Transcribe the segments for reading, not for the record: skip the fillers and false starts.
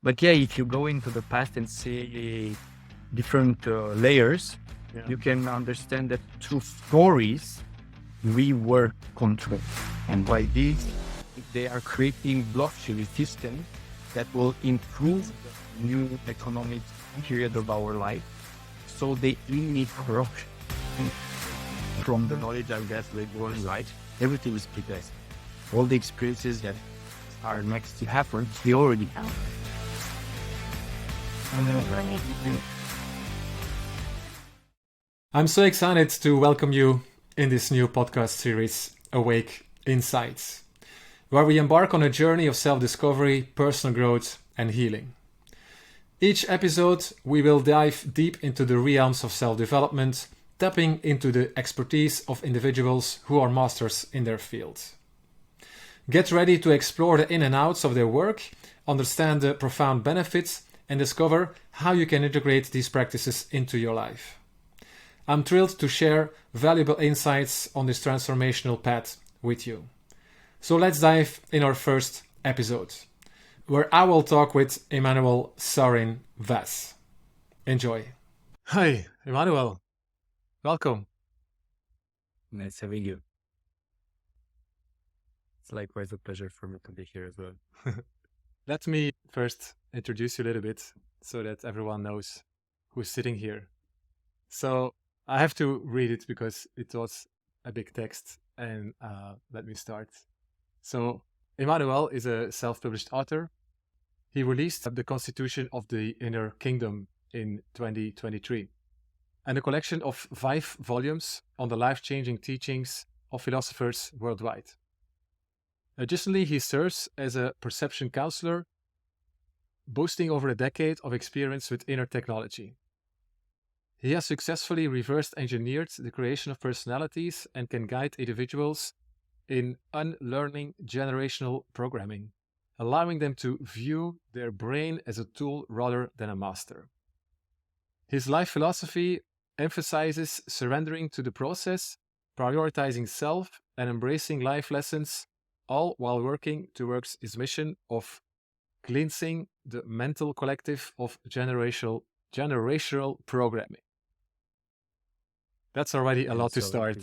But yeah, if you go into the past and see different layers, you can understand that through stories, we were controlled. And by this, they are creating blockchain systems that will improve the new economic period of our life. So they eliminate corruption. From the knowledge I guess we're going right, everything is prepared. All the experiences that are next to happen, they already have. I'm so excited to welcome you in this new podcast series, Awake Insights, where we embark on a journey of self-discovery, personal growth, and healing. Each episode, we will dive deep into the realms of self-development, tapping into the expertise of individuals who are masters in their field. Get ready to explore the in and outs of their work, understand the profound benefits, and discover how you can integrate these practices into your life. I'm thrilled to share valuable insights on this transformational path with you. So let's dive in our first episode, where I will talk with Emanuel Sorin Vass. Enjoy. Hi, Emanuel. Welcome. Nice having you. It's likewise a pleasure for me to be here as well. Let me first introduce you a little bit so that everyone knows who's sitting here. So I have to read it because it was a big text, and let me start. So Emanuel is a self-published author. He released The Constitution of the Inner Kingdom in 2023, and a collection of 5 volumes on the life-changing teachings of philosophers worldwide. Additionally, he serves as a perception counselor, boasting over a decade of experience with inner technology. He has successfully reverse engineered the creation of personalities and can guide individuals in unlearning generational programming, allowing them to view their brain as a tool rather than a master. His life philosophy emphasizes surrendering to the process, prioritizing self, and embracing life lessons, all while working towards his mission of cleansing the mental collective of generational programming. That's already a lot to start.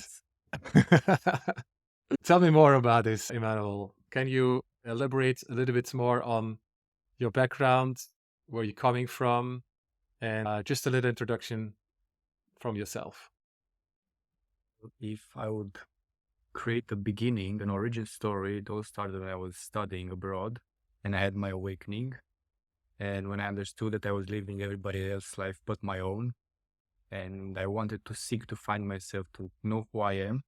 Tell me more about this, Emanuel. Can you elaborate a little bit more on your background, where you're coming from, and just a little introduction from yourself? If I would create a beginning, an origin story, it all started when I was studying abroad and I had my awakening. And when I understood that I was living everybody else's life but my own, and I wanted to seek to find myself, to know who I am.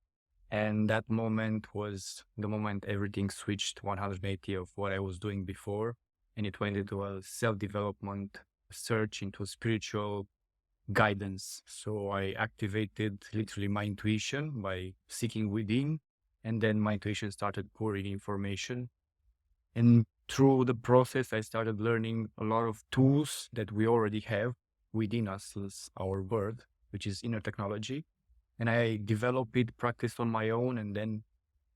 And that moment was the moment everything switched 180 of what I was doing before. And it went into a self-development search, into spiritual guidance. So I activated literally my intuition by seeking within. And then my intuition started pouring information. And through the process, I started learning a lot of tools that we already have within us, as our word, which is inner technology. And I developed it, practiced on my own, and then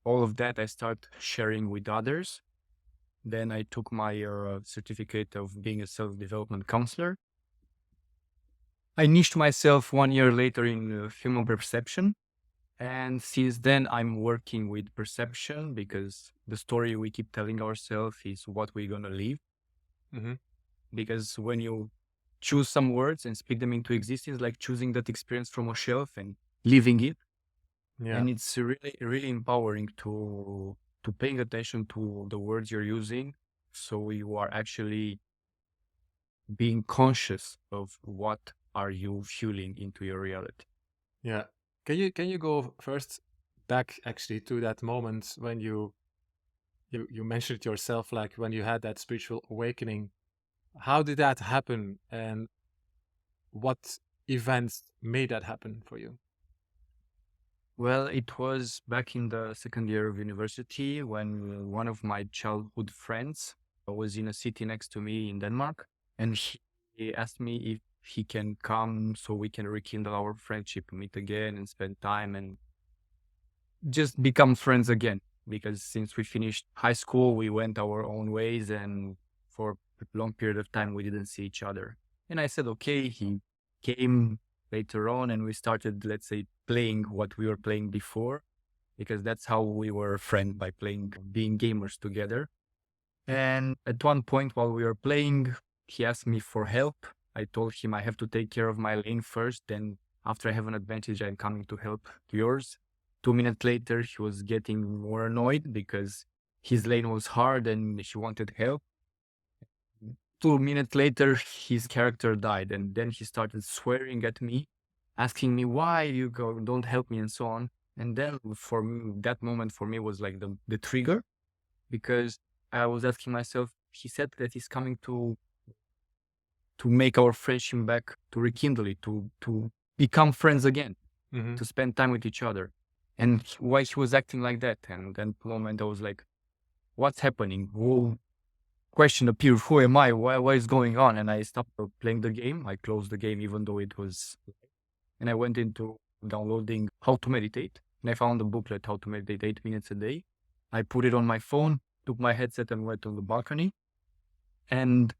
all of that I start sharing with others. Then I took my certificate of being a self-development counselor. I niched myself 1 year later in human perception. And since then, I'm working with perception, because the story we keep telling ourselves is what we're going to live. Mm-hmm. Because when you choose some words and speak them into existence, like choosing that experience from a shelf and living it. Yeah. And it's really, really empowering to paying attention to the words you're using. So you are actually being conscious of what are you fueling into your reality. Yeah. Can you go first back actually to that moment when you mentioned yourself, like when you had that spiritual awakening? How did that happen, and what events made that happen for you? Well, it was back in the second year of university when one of my childhood friends was in a city next to me in Denmark, and he asked me if he can come so we can rekindle our friendship, meet again and spend time and just become friends again. Because since we finished high school, we went our own ways, and for a long period of time we didn't see each other. And I said, okay. He came later on, and we started, let's say, playing what we were playing before, because that's how we were friends, by playing, being gamers together. And at one point while we were playing, he asked me for help. I told him I have to take care of my lane first. Then after I have an advantage, I'm coming to help yours. 2 minutes later, he was getting more annoyed because his lane was hard and he wanted help. 2 minutes later, his character died. And then he started swearing at me, asking me why you don't help me and so on. And then for me, that moment for me was like the trigger, because I was asking myself, he said that he's coming to make our friendship back, to rekindle it, to become friends again, Mm-hmm. to spend time with each other. And why he was acting like that? And then the moment I was like, what's happening? Whoa. Question appeared, who am I? What is going on? And I stopped playing the game. I closed the game even though it was, and I went into downloading how to meditate. And I found a booklet, how to meditate 8 minutes a day. I put it on my phone, took my headset and went on the balcony. And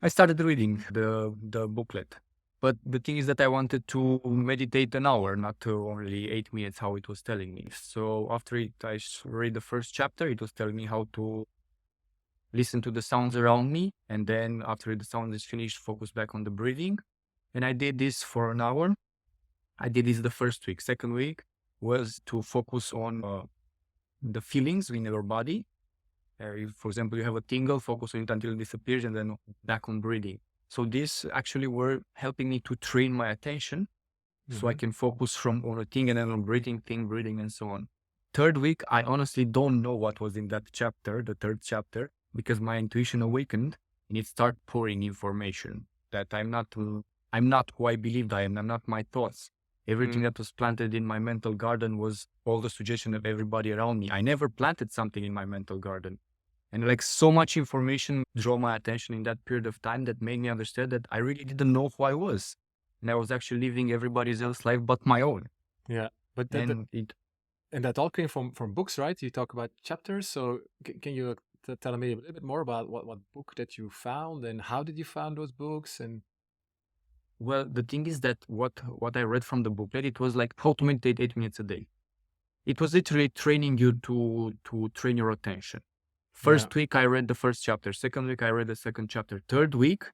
I started reading the booklet. But the thing is that I wanted to meditate an hour, not only 8 minutes, how it was telling me. So after I read the first chapter, it was telling me how to listen to the sounds around me. And then after the sound is finished, focus back on the breathing. And I did this for an hour. I did this the first week. Second week was to focus on the feelings in your body. If, for example, you have a tingle, focus on it until it disappears and then back on breathing. So this actually were helping me to train my attention, so I can focus from on a thing and then on breathing, and so on. Third week, I honestly don't know what was in that chapter, the third chapter, because my intuition awakened and it started pouring information that I'm not who I believed I am. I'm not my thoughts. Everything that was planted in my mental garden was all the suggestion of everybody around me. I never planted something in my mental garden. And like so much information drew my attention in that period of time that made me understand that I really didn't know who I was. And I was actually living everybody else's life but my own. Yeah, but And that all came from books, right? You talk about chapters, so can you tell me a little bit more about what book that you found and how did you find those books? And well, the thing is that what I read from the booklet, it was like how to meditate 8 minutes a day. It was literally training you to train your attention. First week I read the first chapter. Second week I read the second chapter. Third week,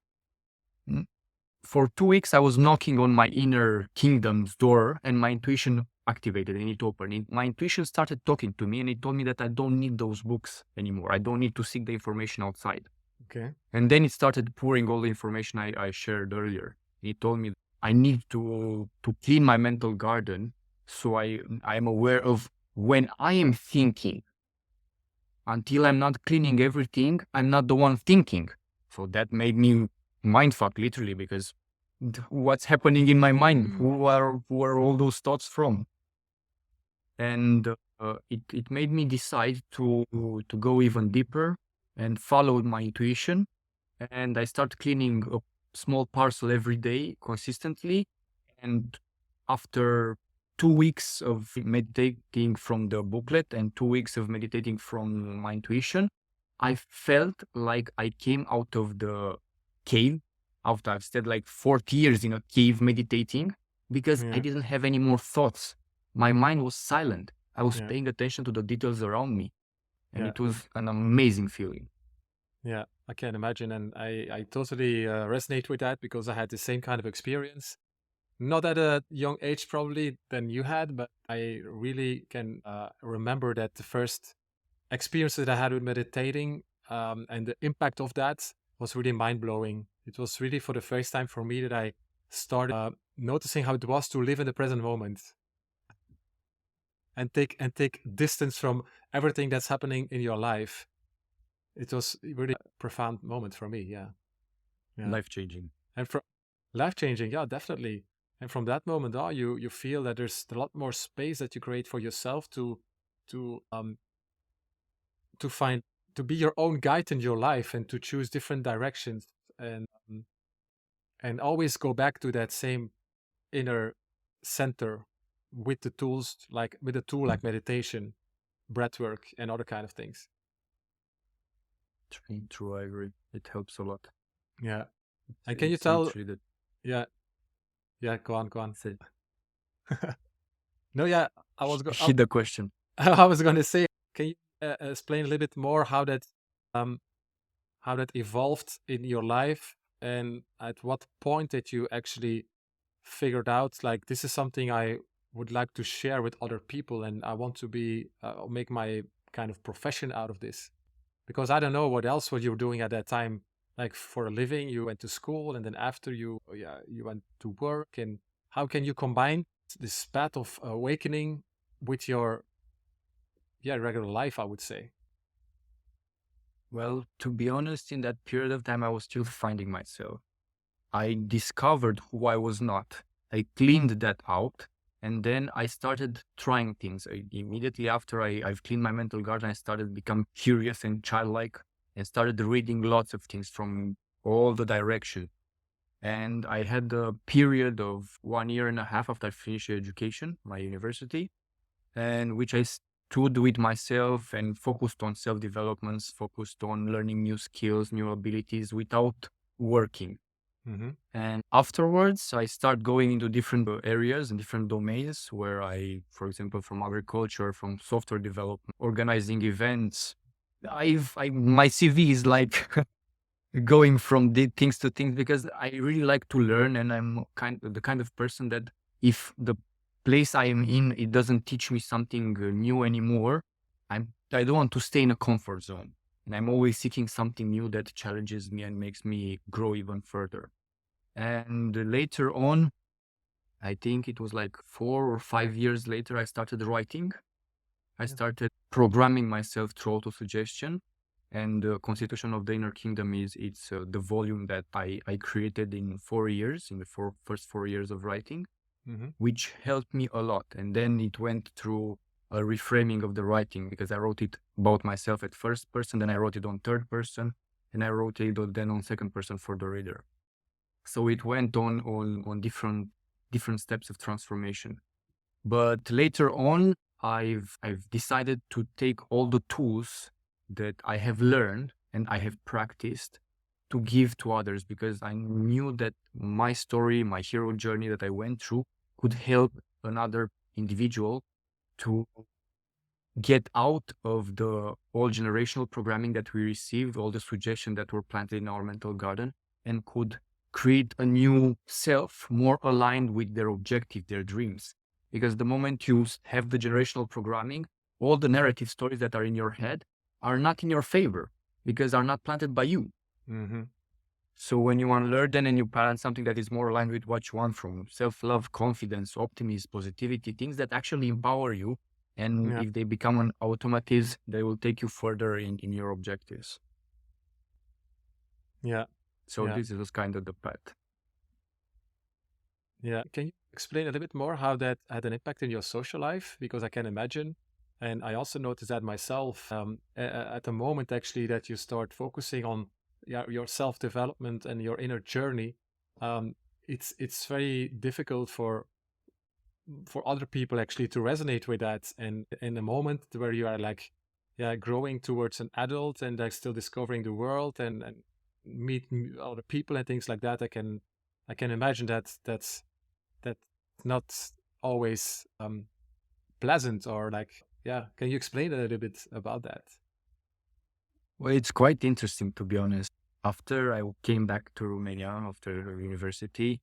for 2 weeks I was knocking on my inner kingdom's door, and my intuition activated and it opened. My intuition started talking to me and it told me that I don't need those books anymore. I don't need to seek the information outside. okay, And then it started pouring all the information I shared earlier. It told me I need to clean my mental garden, so I am aware of when I am thinking. Until I'm not cleaning everything, I'm not the one thinking. So that made me mindfuck, literally, because what's happening in my mind? Who are all those thoughts from? And it made me decide to go even deeper and follow my intuition. And I start cleaning a small parcel every day consistently. And after 2 weeks of meditating from the booklet and 2 weeks of meditating from my intuition, I felt like I came out of the cave after I've stayed like 40 years in a cave meditating, because I didn't have any more thoughts. My mind was silent. I was paying attention to the details around me. And it was an amazing feeling. Yeah, I can imagine. And I totally resonate with that because I had the same kind of experience. Not at a young age, probably, than you had, but I really can remember that the first experience that I had with meditating and the impact of that was really mind blowing. It was really for the first time for me that I started noticing how it was to live in the present moment and take distance from everything that's happening in your life. It was really a profound moment for me. Yeah. Life-changing. And from life changing, yeah, definitely. And from that moment on, you feel that there's a lot more space that you create for yourself to find, to be your own guide in your life and to choose different directions and always go back to that same inner center with the tools, like with a tool like meditation, breath work, and other kind of things. True, I agree. It helps a lot. Yeah. And can you It's tell? literally the Yeah, yeah. Go on, go on. say, No, yeah. I was hit the question. I was going to say, can you explain a little bit more um how that evolved in your life, and at what point that you actually figured out like this is something I would like to share with other people, and I want to be make my kind of profession out of this, because I don't know what you were doing at that time, like for a living. You went to school, and then after you went to work, and how can you combine this path of awakening with your regular life, I would say. Well, to be honest, in that period of time, I was still finding myself. I discovered who I was not. I cleaned that out. And then I started trying things. Immediately after I've cleaned my mental garden, I started become curious and childlike and started reading lots of things from all the directions. And I had a period of 1.5 years after I finished education, my university, and which I stood with myself and focused on self-developments, focused on learning new skills, new abilities without working. Mm-hmm. And afterwards, I start going into different areas and different domains where for example, from agriculture, from software development, organizing events. My CV is like going from things to things because I really like to learn, and I'm the kind of person that if the place I am in, it doesn't teach me something new anymore, I don't want to stay in a comfort zone, and I'm always seeking something new that challenges me and makes me grow even further. And later on, I think it was like 4 or 5 years later, I started writing. I started programming myself through autosuggestion. And the Constitution of the Inner Kingdom it's the volume that I created in 4 years, in the first 4 years of writing, Mm-hmm. which helped me a lot. And then it went through a reframing of the writing because I wrote it about myself at first person, then I wrote it on third person, and I wrote it then on second person for the reader. So it went on different steps of transformation. But later on, I've decided to take all the tools that I have learned and I have practiced to give to others, because I knew that my story, my hero journey that I went through could help another individual to get out of the old generational programming that we received, all the suggestions that were planted in our mental garden, and could create a new self more aligned with their objective, their dreams. Because the moment you have the generational programming, all the narrative stories that are in your head are not in your favor because are not planted by you. Mm-hmm. So when you want to learn then and you plant something that is more aligned with what you want from self-love, confidence, optimism, positivity, things that actually empower you, and Yeah. if they become an automatism, they will take you further in your objectives. Yeah. So Yeah. this is kind of the path. Yeah. Can you explain a little bit more how that had an impact in your social life? Because I can imagine, and I also noticed that myself, at the moment actually that you start focusing on your self development and your inner journey, it's very difficult for other people actually to resonate with that. And in a moment where you are like, growing towards an adult and like still discovering the world and meet other people and things like that, I can imagine that not always pleasant, or like, can you explain a little bit about that? Well, it's quite interesting, to be honest. After I came back to Romania after university,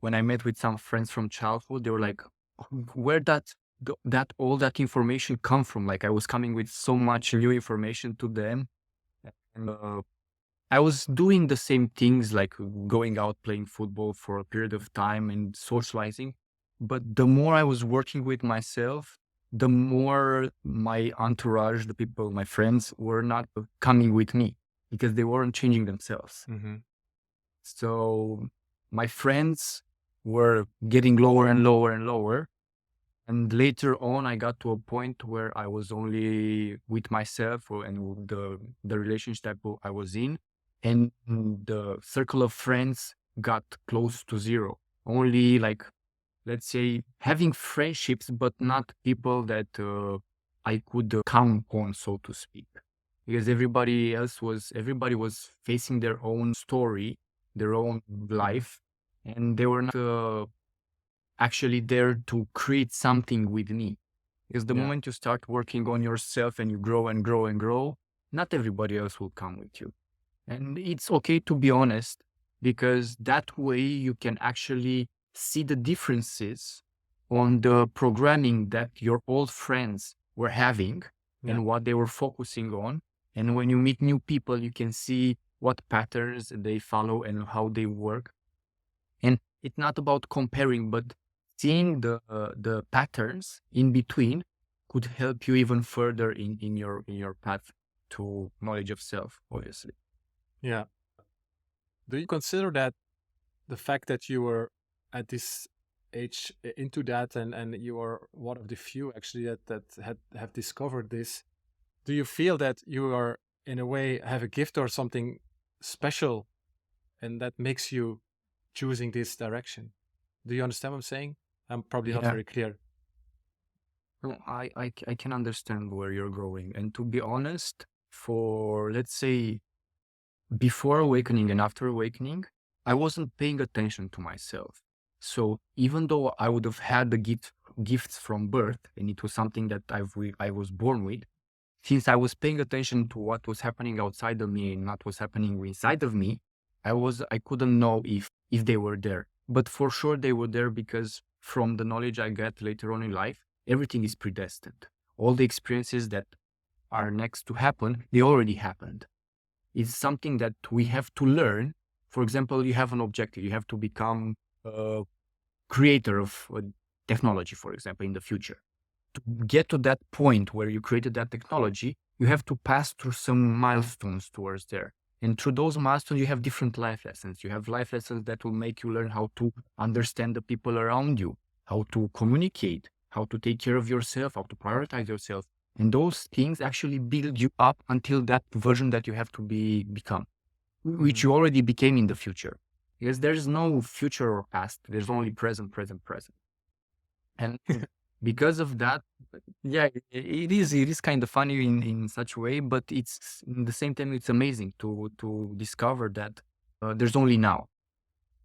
when I met with some friends from childhood, they were like, where that all that information come from? Like I was coming with so much new information to them. And I was doing the same things, like going out playing football for a period of time and socializing. But the more I was working with myself, the more my entourage, the people, my friends, were not coming with me because they weren't changing themselves. Mm-hmm. So my friends were getting lower and lower and lower. And later on, I got to a point where I was only with myself and the relationship I was in, and the circle of friends got close to zero. Only like, let's say, having friendships, but not people that I could count on, so to speak. because everybody was facing their own story, their own life, and they were not actually there to create something with me. Because the Yeah. moment you start working on yourself and you grow and grow and grow, not everybody else will come with you. And it's okay to be honest, because that way you can actually see the differences on the programming that your old friends were having Yeah. and what they were focusing on. And when you meet new people, you can see what patterns they follow and how they work. And it's not about comparing, but seeing the patterns in between could help you even further in your path to knowledge of self, obviously. Yeah. Do you consider that the fact that you were at this age into that, and you are one of the few actually that have discovered this, do you feel that you are in a way have a gift or something special, and that makes you choosing this direction? Do you understand what I'm saying? I'm probably not Yeah. very clear. No, I can understand where you're going. And to be honest, for let's say before awakening and after awakening, I wasn't paying attention to myself. So even though I would have had the gifts from birth, and it was something that I was born with, since I was paying attention to what was happening outside of me and not what's happening inside of me, I couldn't know if they were there. But for sure they were there, because from the knowledge I got later on in life, everything is predestined. All the experiences that are next to happen, they already happened. It's something that we have to learn. For example, you have an objective, you have to become a creator of technology, for example, in the future. To get to that point where you created that technology, you have to pass through some milestones towards there. And through those milestones, you have different life lessons. You have life lessons that will make you learn how to understand the people around you, how to communicate, how to take care of yourself, how to prioritize yourself. And those things actually build you up until that version that you have to become, which you already became in the future. Because there's no future or past. There's only present, present, present. And because of that, yeah, it is kind of funny in such a way, but it's in the same time, it's amazing to discover that there's only now.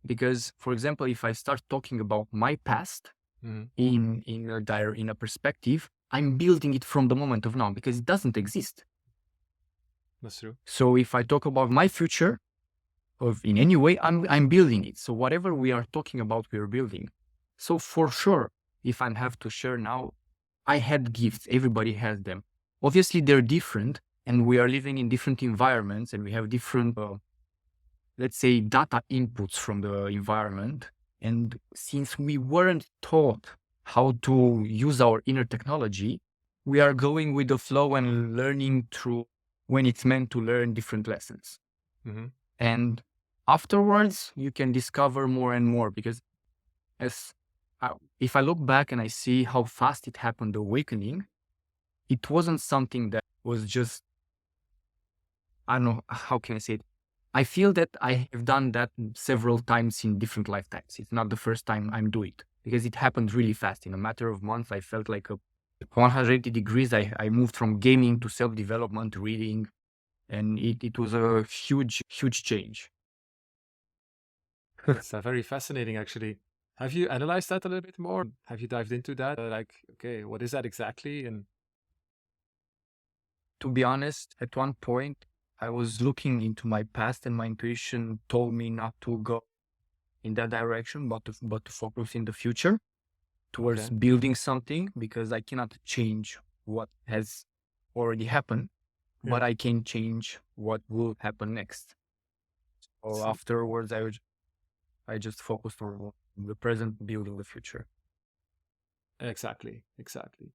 Because, for example, if I start talking about my past in a perspective, I'm building it from the moment of now, because it doesn't exist. That's true. So if I talk about my future, of in any way, I'm building it. So whatever we are talking about, we are building. So for sure, if I have to share now, I had gifts. Everybody has them. Obviously, they're different, and we are living in different environments, and we have different, let's say, data inputs from the environment. And since we weren't taught how to use our inner technology, we are going with the flow and learning through when it's meant to learn different lessons. And afterwards, you can discover more and more, because if I look back and I see how fast it happened, the awakening, it wasn't something that was just, I don't know, how can I say it? I feel that I have done that several times in different lifetimes. It's not the first time I'm doing it, because it happened really fast. In a matter of months, I felt like a 180 degrees. I moved from gaming to self-development, reading, and it was a huge, huge change. That's very fascinating, actually. Have you analyzed that a little bit more? Have you dived into that? Like, okay, what is that exactly? And To be honest, at one point, I was looking into my past, and my intuition told me not to go in that direction, but to focus in the future towards okay, building something, because I cannot change what has already happened, but yeah, I can change what will happen next. So see, afterwards, I just focused on the present, building the future. exactly, exactly.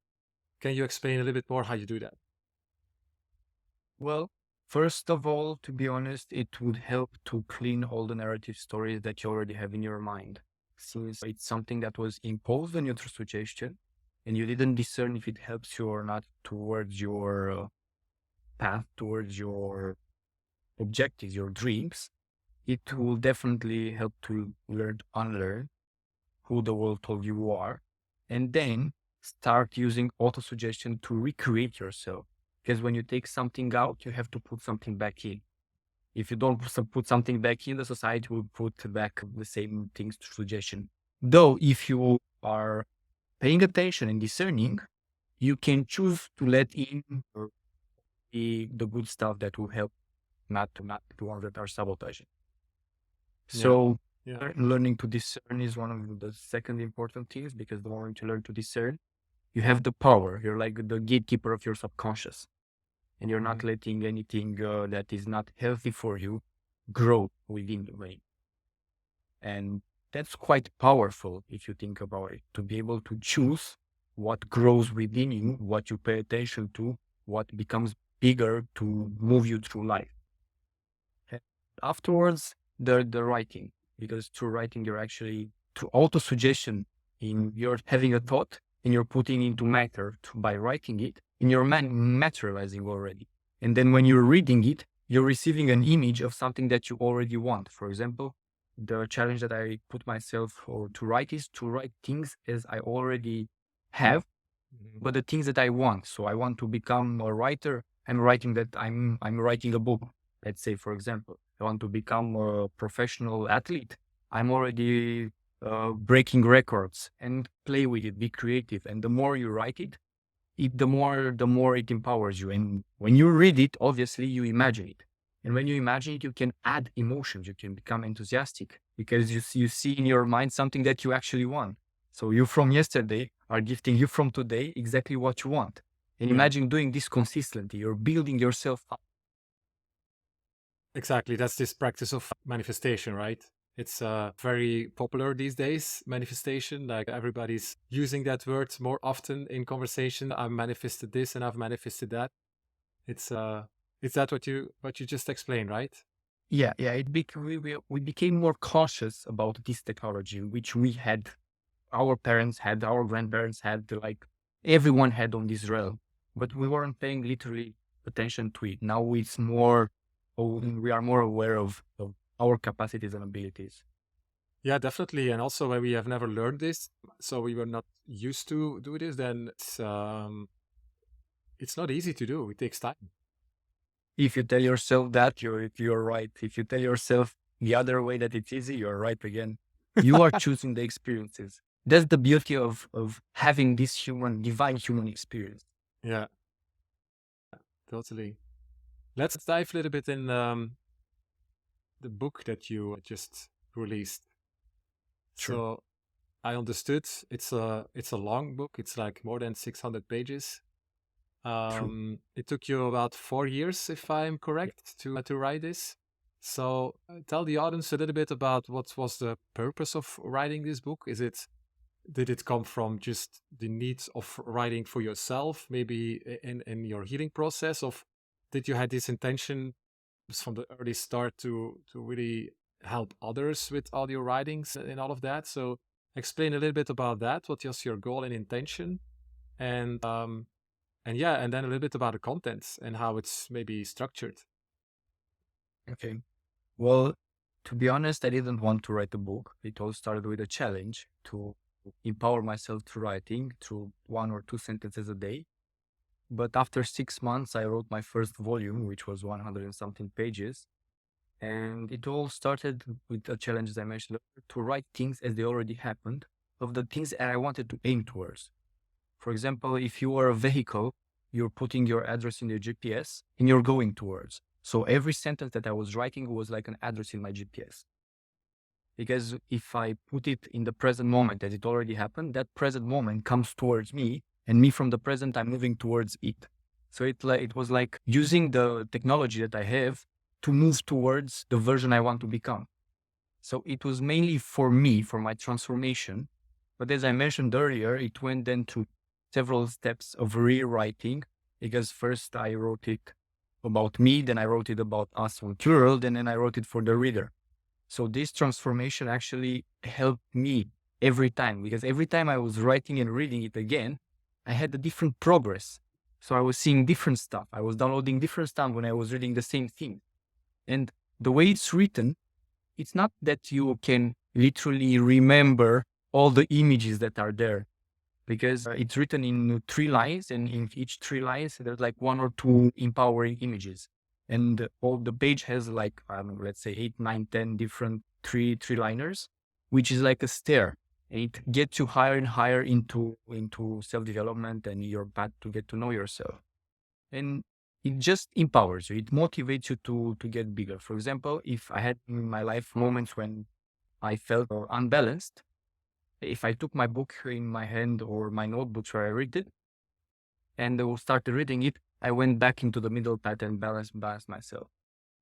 Can you explain a little bit more how you do that? Well, first of all, to be honest, it would help to clean all the narrative stories that you already have in your mind. Since it's something that was imposed on you through suggestion, and you didn't discern if it helps you or not towards your path, towards your objectives, your dreams, it will definitely help to learn to unlearn who the world told you are, and then start using auto suggestion to recreate yourself, Because when you take something out, you have to put something back in. If you don't put something back in, the society will put back the same things to suggestion. Though if you are paying attention and discerning, you can choose to let in the good stuff that will help, not the ones that are sabotaging. So learning to discern is one of the second important things, because the moment you learn to discern, you have the power. You're like the gatekeeper of your subconscious, and you're not letting anything that is not healthy for you grow within the brain. And that's quite powerful if you think about it, to be able to choose what grows within you, what you pay attention to, what becomes bigger to move you through life. And afterwards, the writing, because through writing, you're actually, through auto-suggestion, you're having a thought and you're putting into matter by writing it, and you're materializing already. And then when you're reading it, you're receiving an image of something that you already want. For example, the challenge that I put myself to write is to write things as I already have, but the things that I want. So I want to become a writer. I'm writing that I'm writing a book. Let's say, for example, I want to become a professional athlete. I'm already breaking records, and play with it, be creative. And the more you write it, the more it empowers you. And when you read it, obviously you imagine it. And when you imagine it, you can add emotions. You can become enthusiastic because you see in your mind something that you actually want. So you from yesterday are gifting you from today exactly what you want. And imagine doing this consistently. You're building yourself up. Exactly. That's this practice of manifestation, right? It's very popular these days, manifestation. Like everybody's using that word more often in conversation. I've manifested this and I've manifested that. It's that what you just explained, right? Yeah. We became more cautious about this technology, which we had, our parents had, our grandparents had, like everyone had on this realm, but we weren't paying literally attention to it. Now it's more, we are more aware of our capacities and abilities. Yeah, definitely. And also when we have never learned this, so we were not used to do this, then it's not easy to do. It takes time. If you tell yourself that, you're right. If you tell yourself the other way, that it's easy, you're right again. You are choosing the experiences. That's the beauty of having this divine human experience. Yeah, totally. Let's dive a little bit in the book that you just released. Sure. So I understood it's a long book. It's like more than 600 pages. It took you about 4 years, if I'm correct, to write this. So tell the audience a little bit about what was the purpose of writing this book. Did it come from just the needs of writing for yourself, maybe in your healing process, or did you have this intention from the early start to really help others with all your writings and all of that? So explain a little bit about that. What was your goal and intention, and then a little bit about the contents and how it's maybe structured. Okay. Well, to be honest, I didn't want to write a book. It all started with a challenge to empower myself through writing, through 1 or 2 sentences a day. But after 6 months, I wrote my first volume, which was 100 and something pages. And it all started with a challenge, as I mentioned, to write things as they already happened, of the things that I wanted to aim towards. For example, if you are a vehicle, you're putting your address in your GPS and you're going towards. So every sentence that I was writing was like an address in my GPS. Because if I put it in the present moment as it already happened, that present moment comes towards me, and me from the present, I'm moving towards it. So it was like using the technology that I have to move towards the version I want to become. So it was mainly for me, for my transformation. But as I mentioned earlier, it went then to several steps of rewriting, because first I wrote it about me, then I wrote it about us on plural, and then I wrote it for the reader. So this transformation actually helped me every time, because every time I was writing and reading it again, I had a different progress. So I was seeing different stuff. I was downloading different stuff when I was reading the same thing. And the way it's written, it's not that you can literally remember all the images that are there. because it's written in 3 lines, and in each 3 lines there's like 1 or 2 empowering images, and all the page has like let's say 8, 9, 10 different three-liners, which is like a stair. It gets you higher and higher into self-development and your path to get to know yourself, and it just empowers you. It motivates you to get bigger. For example, if I had in my life moments when I felt unbalanced, if I took my book in my hand or my notebooks where I read it and started reading it, I went back into the middle path and balanced myself.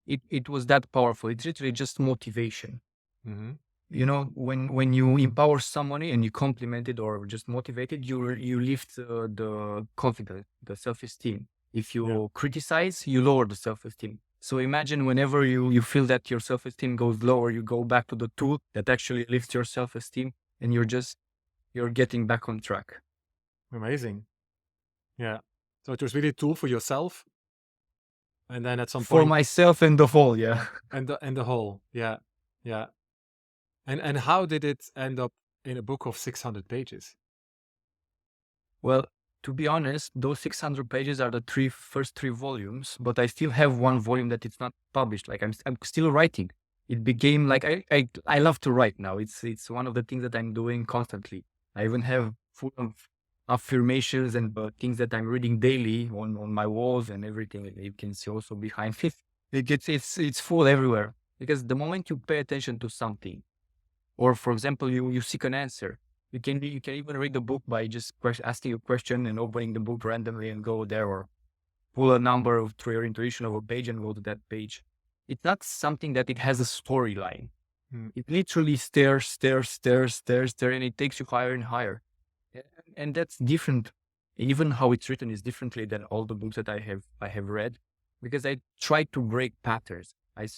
It was that powerful. It's literally just motivation. Mm-hmm. You know, when you empower someone and you compliment it or just motivate it, you lift the confidence, the self-esteem. If you criticize, you lower the self-esteem. So imagine whenever you feel that your self-esteem goes lower, you go back to the tool that actually lifts your self-esteem, and you're getting back on track. Amazing. Yeah. So it was really a tool for yourself. And then at some For point, myself and the whole, yeah. and the whole. Yeah. Yeah. And how did it end up in a book of 600 pages? Well, to be honest, those 600 pages are the first three volumes, but I still have one volume that it's not published. Like I'm still writing. It became like I love to write now. It's one of the things that I'm doing constantly. I even have full of affirmations and things that I'm reading daily on my walls and everything. You can see also behind it. It's full everywhere, because the moment you pay attention to something, or for example, you seek an answer, you can even read the book by just asking a question and opening the book randomly and go there, or pull a number through your intuition of a page and go to that page. It's not something that it has a storyline. It literally stares, and it takes you higher and higher. And that's different. Even how it's written is differently than all the books that I have read, because I try to break patterns. I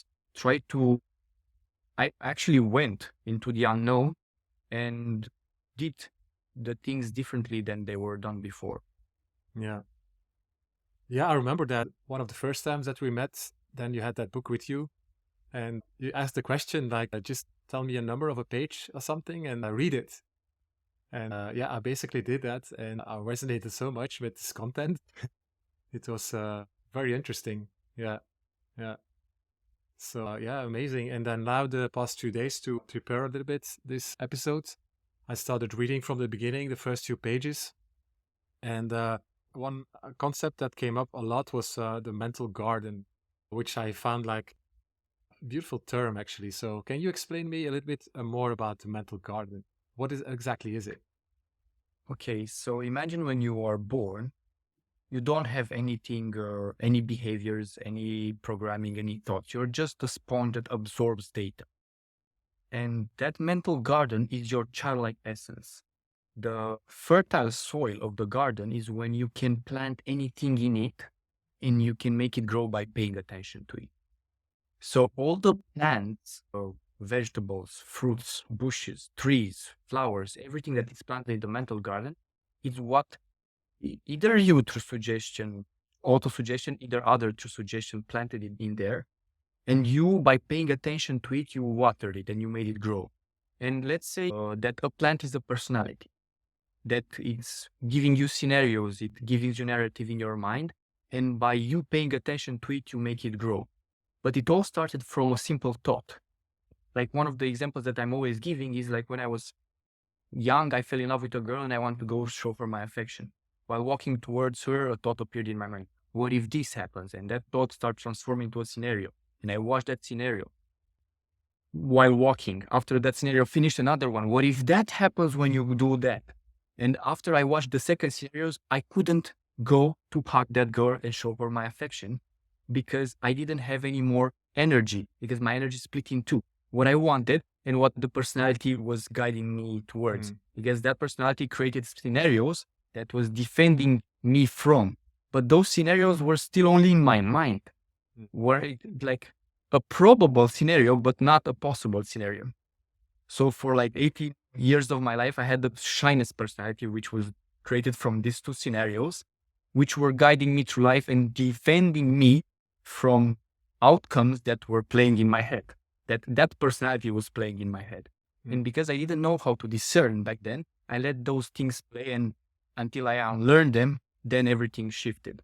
actually went into the unknown and did the things differently than they were done before. Yeah. Yeah, I remember that one of the first times that we met, then you had that book with you and you asked the question, like, just tell me a number of a page or something and I read it. And yeah, I basically did that and I resonated so much with this content. It was very interesting. Yeah. Yeah. So yeah, amazing. And then now the past 2 days to prepare a little bit this episode, I started reading from the beginning, the first few pages. And one concept that came up a lot was the mental garden, which I found like a beautiful term actually. So can you explain me a little bit more about the mental garden? What exactly is it? Okay, so imagine when you are born, you don't have anything, any behaviors, any programming, any thoughts. You're just a sponge that absorbs data. And that mental garden is your childlike essence. The fertile soil of the garden is when you can plant anything in it and you can make it grow by paying attention to it. So all the plants, vegetables, fruits, bushes, trees, flowers, everything that is planted in the mental garden is what either you through suggestion, auto-suggestion, either other through suggestion planted it in there. And you, by paying attention to it, you watered it and you made it grow. And let's say that a plant is a personality, that it's giving you scenarios, it gives you narrative in your mind. And by you paying attention to it, you make it grow. But it all started from a simple thought. Like one of the examples that I'm always giving is like when I was young, I fell in love with a girl and I want to go show her my affection. While walking towards her, a thought appeared in my mind. What if this happens? And that thought starts transforming into a scenario. And I watched that scenario while walking. After that scenario finished, another one. What if that happens when you do that? And after I watched the second scenarios, I couldn't go to hug that girl and show her my affection because I didn't have any more energy, because my energy split in two. What I wanted and what the personality was guiding me towards. Because that personality created scenarios that was defending me from. But those scenarios were still only in my mind. Were like a probable scenario, but not a possible scenario. So for like 18 years of my life, I had the shyness personality, which was created from these two scenarios, which were guiding me through life and defending me from outcomes that were playing in my head, that personality was playing in my head. And because I didn't know how to discern back then, I let those things play, and until I unlearned them, then everything shifted.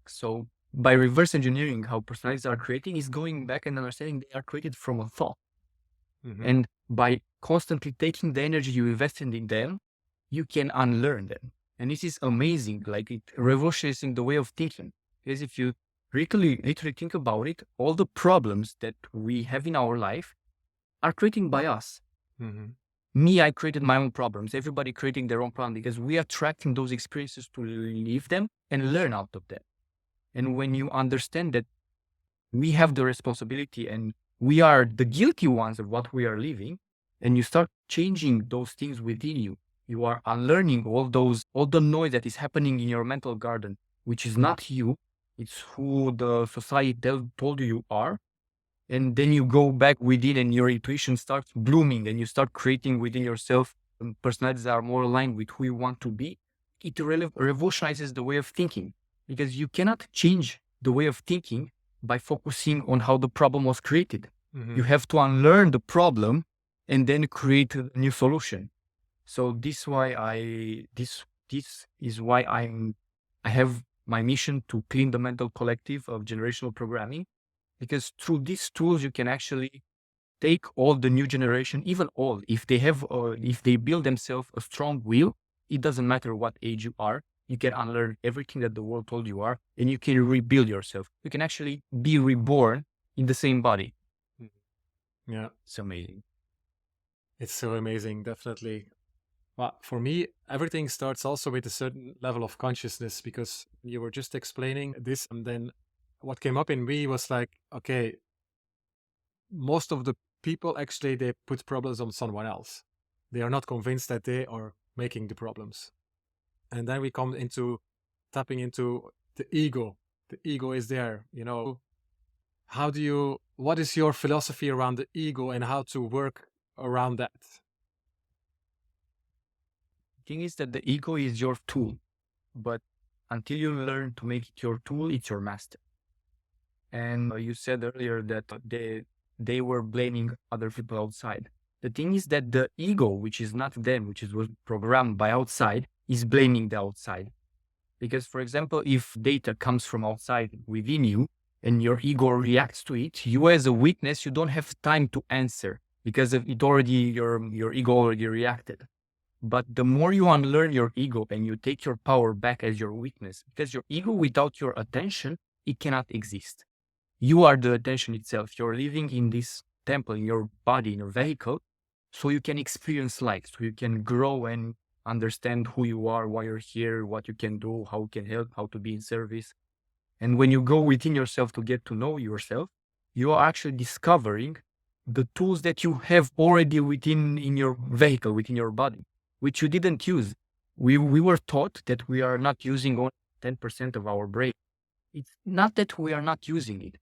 So by reverse engineering how personalities are creating is going back and understanding they are created from a thought. And by constantly taking the energy you invested in them, you can unlearn them. And this is amazing. Like, it revolutionizing the way of thinking. Because if you literally think about it, all the problems that we have in our life are created by us. Me, I created my own problems. Everybody creating their own problem, because we are attracting those experiences to live them and learn out of them. And when you understand that we have the responsibility and we are the guilty ones of what we are living, and you start changing those things within you, you are unlearning all the noise that is happening in your mental garden, which is not you. It's who the society told you are. And then you go back within and your intuition starts blooming and you start creating within yourself personalities that are more aligned with who you want to be. It revolutionizes the way of thinking, because you cannot change the way of thinking by focusing on how the problem was created. You have to unlearn the problem and then create a new solution. So this is why I have my mission to clean the mental collective of generational programming, because through these tools you can actually take all the new generation, even old, if they build themselves a strong will, it doesn't matter what age you are, you can unlearn everything that the world told you are, and you can rebuild yourself. You can actually be reborn in the same body. Yeah. It's amazing. It's so amazing, definitely. Well, for me, everything starts also with a certain level of consciousness, because you were just explaining this, and then what came up in me was like, okay, most of the people actually, they put problems on someone else. They are not convinced that they are making the problems. And then we come into tapping into the ego. The ego is there, what is your philosophy around the ego and how to work around that? The thing is that the ego is your tool, but until you learn to make it your tool, it's your master. And you said earlier that they were blaming other people outside. The thing is that the ego, which is not them, which was programmed by outside, is blaming the outside. Because, for example, if data comes from outside within you and your ego reacts to it, you as a witness, you don't have time to answer, because your ego already reacted. But the more you unlearn your ego and you take your power back as your witness, because your ego without your attention, it cannot exist. You are the attention itself. You're living in this temple, in your body, in your vehicle, so you can experience life, so you can grow and understand who you are, why you're here, what you can do, how you can help, how to be in service. And when you go within yourself to get to know yourself, you are actually discovering the tools that you have already in your vehicle, within your body, which you didn't use. We were taught that we are not using only 10% of our brain. It's not that we are not using it.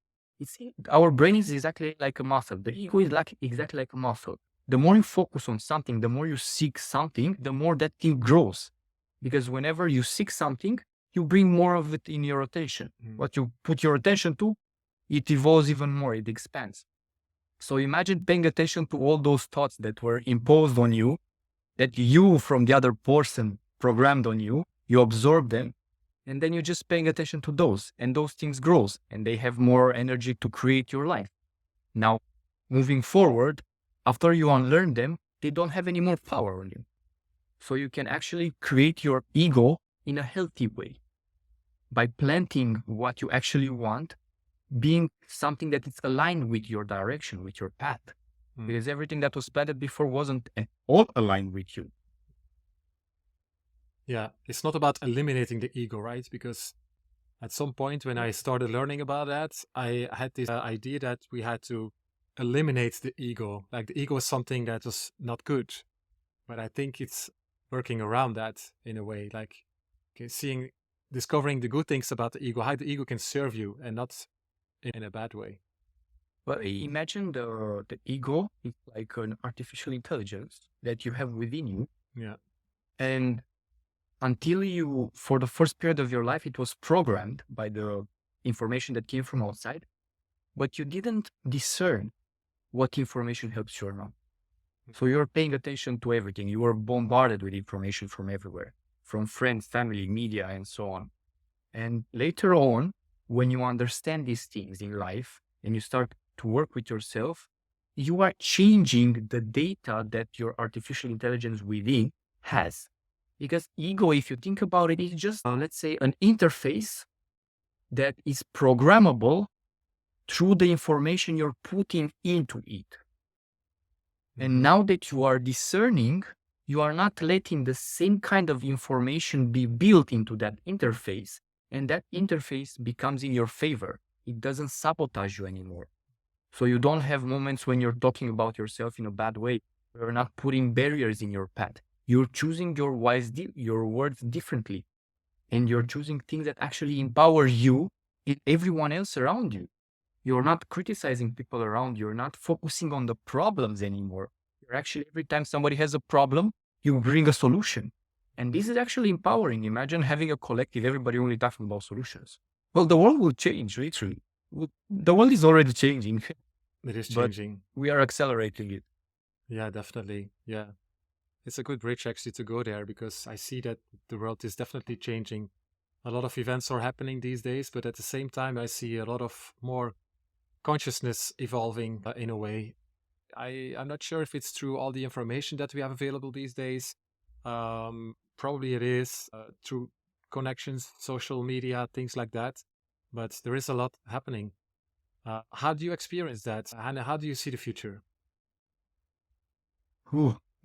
Our brain is exactly like a muscle. The ego is exactly like a muscle. The more you focus on something, the more you seek something, the more that thing grows. Because whenever you seek something, you bring more of it in your attention. What you put your attention to, it evolves even more, it expands. So imagine paying attention to all those thoughts that were imposed on you, that you from the other person programmed on you, you absorb them, and then you're just paying attention to those, and those things grows, and they have more energy to create your life. Now, moving forward, after you unlearn them, they don't have any more power on you. So you can actually create your ego in a healthy way by planting what you actually want, being something that is aligned with your direction, with your path. Because everything that was planted before wasn't at all aligned with you. Yeah, it's not about eliminating the ego, right? Because at some point when I started learning about that, I had this idea that we had to eliminate the ego. Like the ego is something that was not good. But I think it's working around that in a way, like discovering the good things about the ego, how the ego can serve you and not in a bad way. Well, imagine the ego is like an artificial intelligence that you have within you. Yeah. And until for the first period of your life, it was programmed by the information that came from outside, but you didn't discern what information helps you or not. So you're paying attention to everything. You are bombarded with information from everywhere, from friends, family, media, and so on. And later on, when you understand these things in life and you start to work with yourself, you are changing the data that your artificial intelligence within has. Because ego, if you think about it, is just, let's say, an interface that is programmable through the information you're putting into it. And now that you are discerning, you are not letting the same kind of information be built into that interface. And that interface becomes in your favor. It doesn't sabotage you anymore. So you don't have moments when you're talking about yourself in a bad way. You're not putting barriers in your path. You're choosing your words differently. And you're choosing things that actually empower you and everyone else around you. You're not criticizing people around you. You're not focusing on the problems anymore. You're actually, every time somebody has a problem, you bring a solution. And this is actually empowering. Imagine having a collective, everybody only talking about solutions. Well, the world will change, literally. The world is already changing. It is changing. We are accelerating it. Yeah, definitely. Yeah. It's a good bridge actually to go there, because I see that the world is definitely changing. A lot of events are happening these days, but at the same time, I see a lot of more consciousness evolving in a way. I'm not sure if it's through all the information that we have available these days. Probably it is through connections, social media, things like that. But there is a lot happening. How do you experience that? And how do you see the future?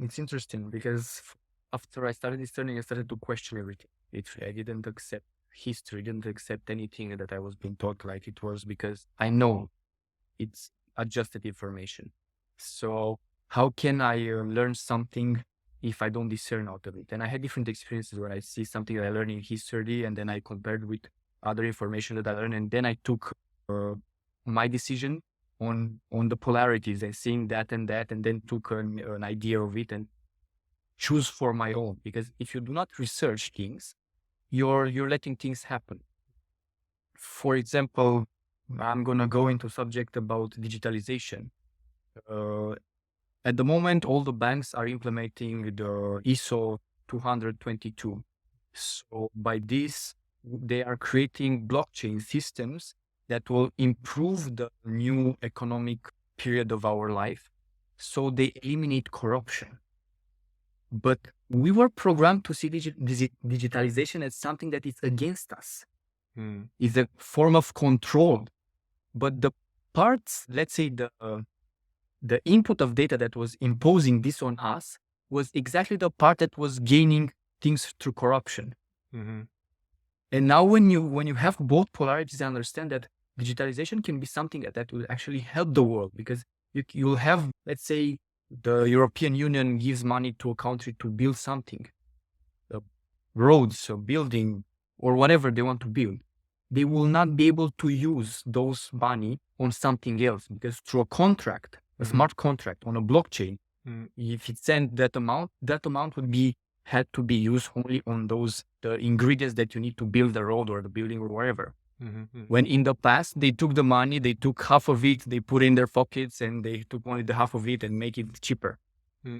It's interesting because after I started discerning, I started to question everything. I didn't accept history, didn't accept anything that I was being taught like it was, because I know it's adjusted information. So how can I learn something if I don't discern out of it? And I had different experiences where I see something that I learned in history and then I compared with other information that I learned, and then I took my decision on the polarities and seeing that and that, and then took an idea of it and choose for my own. Because if you do not research things, you're letting things happen. For example, I'm gonna go into subject about digitalization. At the moment, all the banks are implementing the ISO 222. So by this, they are creating blockchain systems that will improve the new economic period of our life. So they eliminate corruption. But we were programmed to see digitalization as something that is against us. It's a form of control. But the parts, let's say the input of data that was imposing this on us was exactly the part that was gaining things through corruption. And now when you have both polarities, I understand that digitalization can be something that will actually help the world, because you'll have, let's say, the European Union gives money to a country to build something, roads, a building, or whatever they want to build. They will not be able to use those money on something else, because through a contract, a smart contract on a blockchain, if it sent that amount would had to be used only on the ingredients that you need to build the road or the building or wherever. When in the past, they took the money, they took half of it, they put in their pockets, and they took only the half of it and make it cheaper.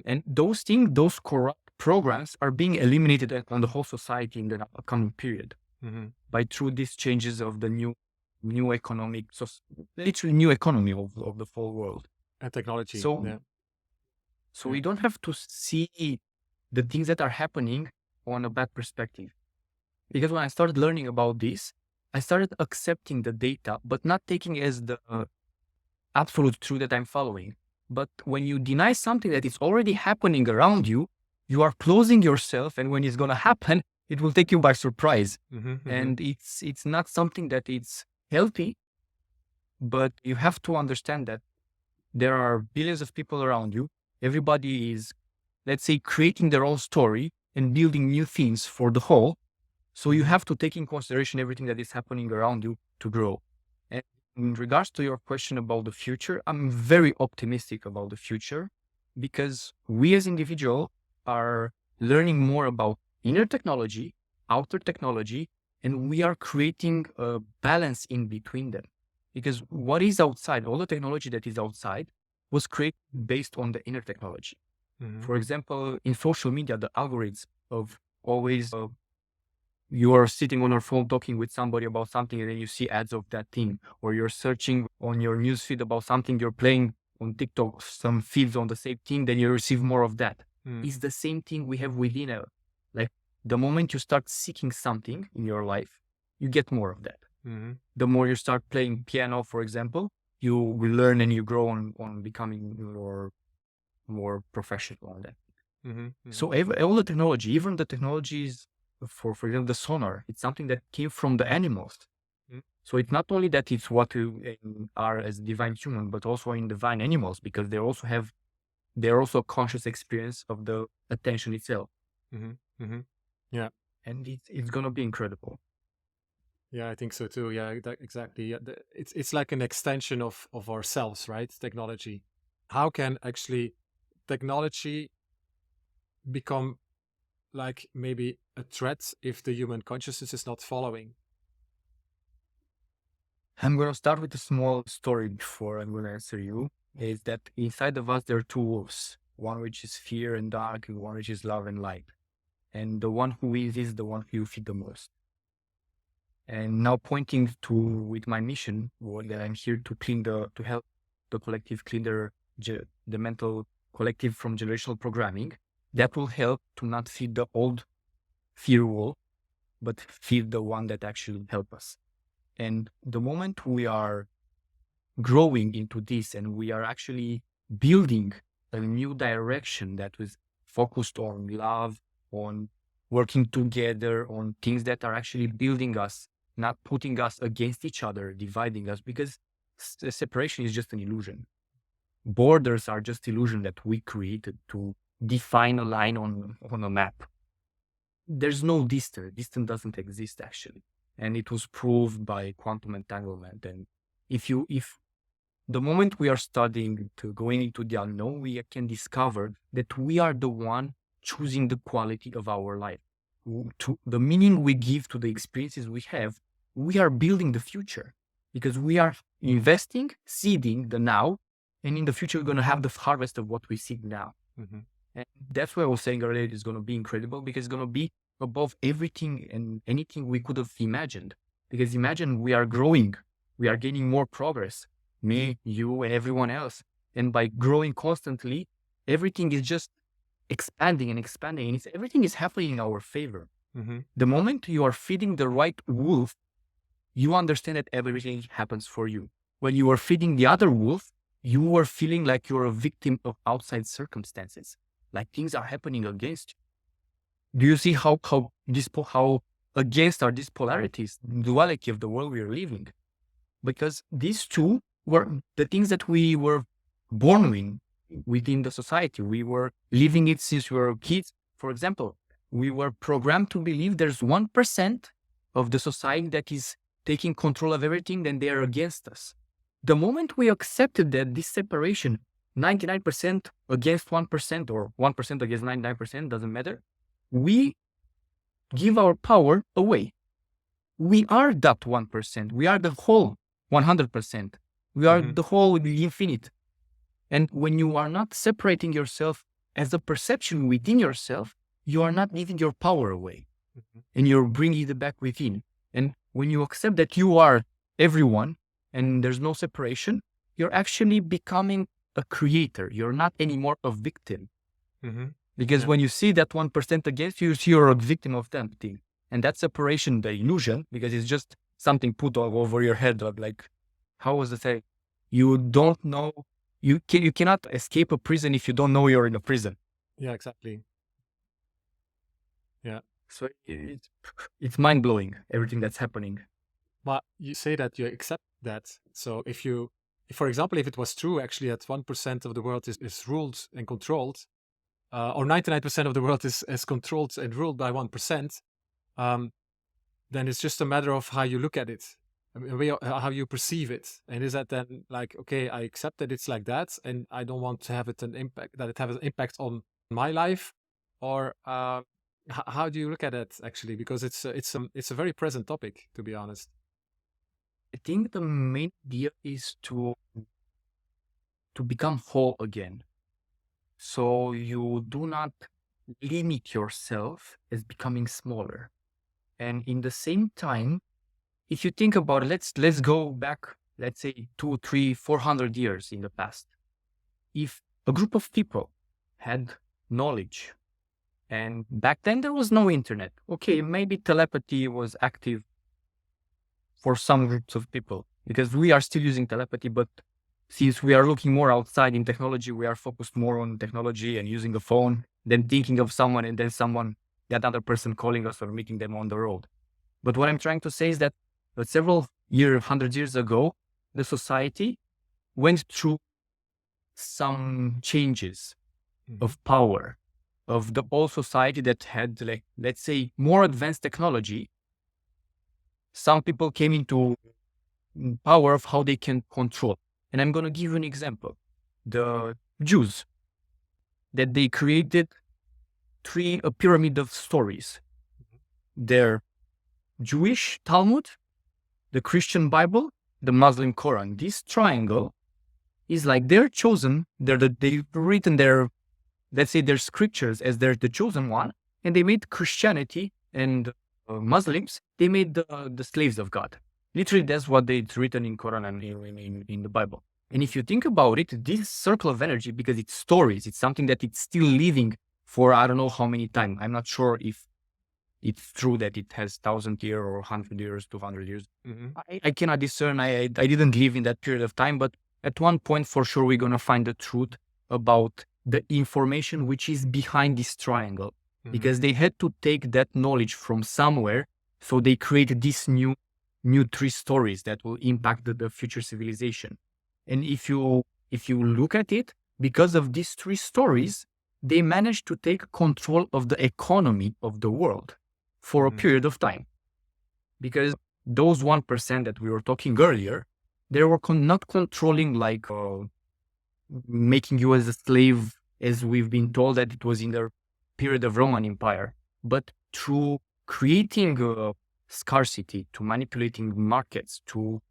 And those things, those corrupt programs are being eliminated on the whole society in the upcoming period by through these changes of the new economic, so literally new economy of the whole world. And technology. So we don't have to see the things that are happening on a bad perspective. Because when I started learning about this, I started accepting the data, but not taking it as the absolute truth that I'm following. But when you deny something that is already happening around you, you are closing yourself, and when it's going to happen, it will take you by surprise. And it's not something that it's healthy, but you have to understand that there are billions of people around you. Everybody is, let's say, creating their own story and building new things for the whole. So you have to take in consideration everything that is happening around you to grow. And in regards to your question about the future, I'm very optimistic about the future, because we as individuals are learning more about inner technology, outer technology, and we are creating a balance in between them. Because what is outside, all the technology that is outside, was created based on the inner technology. For example, in social media, the algorithms of always you are sitting on your phone talking with somebody about something and then you see ads of that thing, or you're searching on your newsfeed about something, you're playing on TikTok, some feeds on the same thing, then you receive more of that. It's the same thing we have within our, like the moment you start seeking something in your life, you get more of that. The more you start playing piano, for example, you will learn and you grow on becoming more professional on that. So all the technology, even the technologies for example, the sonar, it's something that came from the animals. So it's not only that it's what we are as divine human, but also in divine animals, because they're also a conscious experience of the attention itself. Yeah. And it's going to be incredible. Yeah, I think so too. Yeah, exactly. Yeah, it's like an extension of ourselves, right? Technology. How can actually technology become like maybe a threat if the human consciousness is not following? I'm going to start with a small story before I'm going to answer you. Is that inside of us, there are two wolves, one which is fear and dark, and one which is love and light. And the one who wins is the one who you feed the most. And now pointing to with my mission, that I'm here to help the collective clean the mental collective from generational programming. That will help to not feed the old fear wall, but feed the one that actually help us. And the moment we are growing into this and we are actually building a new direction that was focused on love, on working together, on things that are actually building us, not putting us against each other, dividing us, because separation is just an illusion. Borders are just illusion that we created to define a line on a map. There's no distance. Distance doesn't exist actually. And it was proved by quantum entanglement. And if the moment we are studying to going into the unknown, we can discover that we are the one choosing the quality of our life. To the meaning we give to the experiences we have, we are building the future because we are investing, seeding the now, and in the future we're going to have the harvest of what we seed now. And that's why I was saying earlier, it's going to be incredible because it's going to be above everything and anything we could have imagined. Because imagine we are growing, we are gaining more progress, me, you, and everyone else. And by growing constantly, everything is just expanding and expanding, and everything is happening in our favor. The moment you are feeding the right wolf, you understand that everything happens for you. When you are feeding the other wolf, you are feeling like you're a victim of outside circumstances, like things are happening against you. Do you see how against are these polarities, duality of the world we are living? Because these two were the things that we were born within the society. We were living it since we were kids. For example, we were programmed to believe there's 1% of the society that is taking control of everything, then they are against us. The moment we accepted that this separation, 99% against 1% or 1% against 99%, doesn't matter, we give our power away. We are that 1%. We are the whole 100%. We are the whole, the infinite. And when you are not separating yourself as a perception within yourself, you are not giving your power away. And you're bringing it back within. And when you accept that you are everyone and there's no separation, you're actually becoming a creator. You're not anymore a victim. Because when you see that 1% against you, you're a victim of that thing. And that separation, the illusion, because it's just something put over your head, like, how was it say? You don't know, you cannot escape a prison if you don't know you're in a prison. Yeah, exactly. Yeah. So it's mind-blowing, everything that's happening. But you say that you accept that. So if for example, if it was true actually that 1% of the world is ruled and controlled, or 99% of the world is controlled and ruled by 1%, then it's just a matter of how you look at it, how you perceive it. And is that then like, okay, I accept that it's like that, and I don't want to have it an impact on my life, or how do you look at it actually? Because it's a very present topic, to be honest. I think the main idea is to become whole again. So you do not limit yourself as becoming smaller. And in the same time, if you think about it, let's go back, let's say 2, 3, 400 years in the past. If a group of people had knowledge, and back then there was no internet. Okay, maybe telepathy was active for some groups of people because we are still using telepathy, but since we are looking more outside in technology, we are focused more on technology and using a phone than thinking of someone and then that other person calling us or meeting them on the road. But what I'm trying to say is that several hundred years ago, the society went through some changes of power, of the old society that had, like, let's say, more advanced technology. Some people came into power of how they can control. And I'm going to give you an example. The Jews, that they created a pyramid of stories. Their Jewish Talmud, the Christian Bible, the Muslim Quran. This triangle is like they've written their, let's say, their scriptures as they're the chosen one, and they made Christianity and Muslims, they made the slaves of God. Literally, that's what they'd written in Quran and in the Bible. And if you think about it, this circle of energy, because it's stories, it's something that it's still living for I don't know how many time. I'm not sure if it's true that it has 1,000 years or 100 years, 200 years. I cannot discern. I didn't live in that period of time, but at one point, for sure, we're going to find the truth about the information which is behind this triangle, because they had to take that knowledge from somewhere. So they created these new 3 stories that will impact the future civilization. And if you look at it, because of these 3 stories, they managed to take control of the economy of the world for a period of time. Because those 1% that we were talking earlier, they were not controlling like making you as a slave, as we've been told that it was in the period of Roman Empire, but through creating scarcity, to manipulating markets, to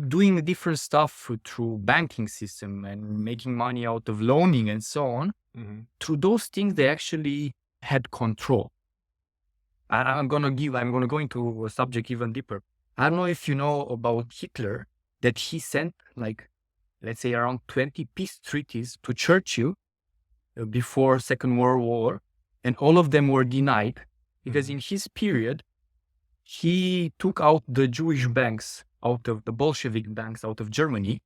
doing different stuff through banking system and making money out of loaning and so on. Through those things, they actually had control. And I'm going to go into a subject even deeper. I don't know if you know about Hitler, that he sent, like, let's say around 20 peace treaties to Churchill before Second World War, and all of them were denied because in his period, he took out the Jewish banks out of the Bolshevik banks out of Germany.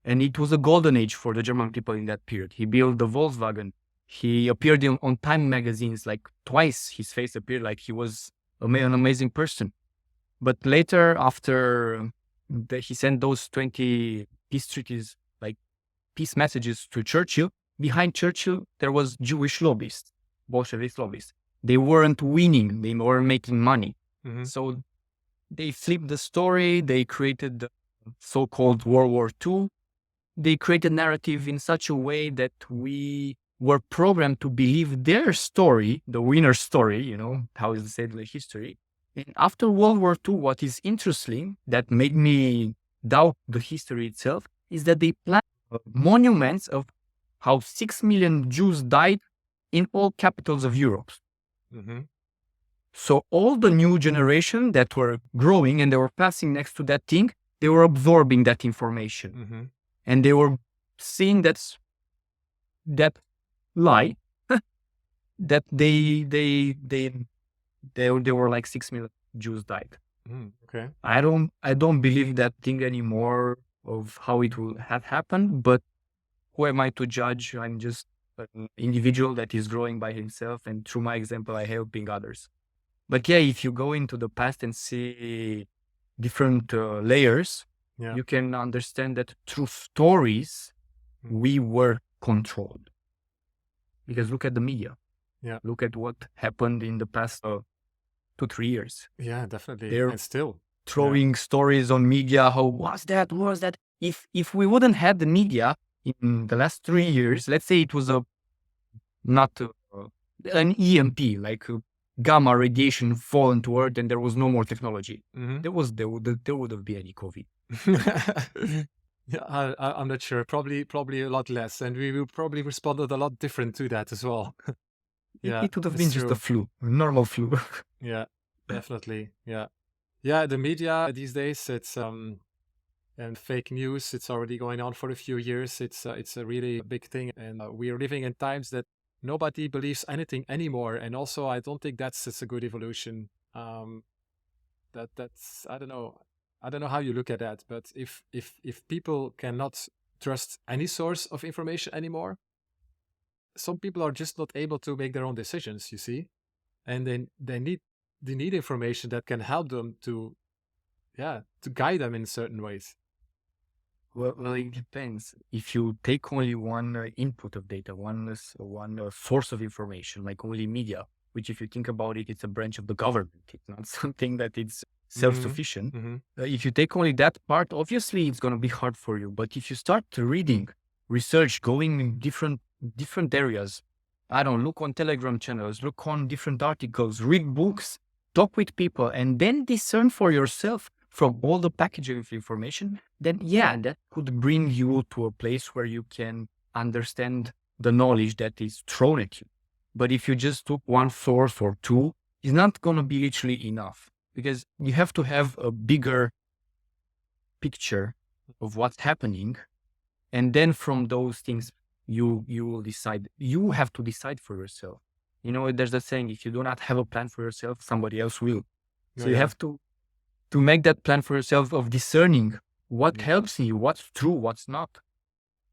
And it was a golden age for the German people in that period. He built the Volkswagen. He appeared on Time magazines like twice. His face appeared like he was an amazing person. But later, after he sent those 20 peace treaties, like peace messages to Churchill, behind Churchill, there was Jewish lobbyists, Bolshevik lobbyists. They weren't winning. They weren't making money. So they flipped the story. They created the so-called World War II. They created narrative in such a way that we were programmed to believe their story, the winner's story, how is it said in history. And after World War II, what is interesting that made me doubt the history itself is that they planned monuments of how 6 million Jews died in all capitals of Europe. So all the new generation that were growing and they were passing next to that thing, they were absorbing that information. And they were seeing that lie that they were like 6 million Jews died. Okay. I don't believe that thing anymore of how it will have happened, but who am I to judge? I'm just an individual that is growing by himself, and through my example, I'm helping others. But yeah, if you go into the past and see different layers, you can understand that through stories, we were controlled. Because look at the media. Look at what happened in the past 2-3 years. Yeah, definitely. They're and still throwing stories on media. How was that? If we wouldn't have the media in the last 3 years, let's say it was an EMP, like gamma radiation fallen to Earth, and there was no more technology. There would have been any COVID. Yeah, I'm not sure. Probably a lot less, and we will probably responded a lot different to that as well. Yeah, It would have it's been just a true. flu, a normal flu. Yeah, definitely. Yeah, yeah. The media these days, it's and fake news. It's already going on for a few years. It's a really big thing, and we are living in times that nobody believes anything anymore. And also, I don't think that's a good evolution. That's I don't know. I don't know how you look at that, but if people cannot trust any source of information anymore, some people are just not able to make their own decisions. You see, and then they need information that can help them to to guide them in certain ways. Well, it depends. If you take only one input of data, one source of information, like only media, which if you think about it, it's a branch of the government. It's not something that it's Mm-hmm. self-sufficient. Mm-hmm. If you take only that part, obviously it's going to be hard for you. But if you start reading, research, going in different areas, I don't know, look on Telegram channels, look on different articles, read books, talk with people, and then discern for yourself from all the package of information, then yeah, that could bring you to a place where you can understand the knowledge that is thrown at you. But if you just took one source or two, it's not going to be actually enough, because you have to have a bigger picture of what's happening. And then from those things, you will decide. You have to decide for yourself. You know, there's a saying, if you do not have a plan for yourself, somebody else will. Oh So you yeah. have to make that plan for yourself of discerning what Yeah. helps you, what's true, what's not.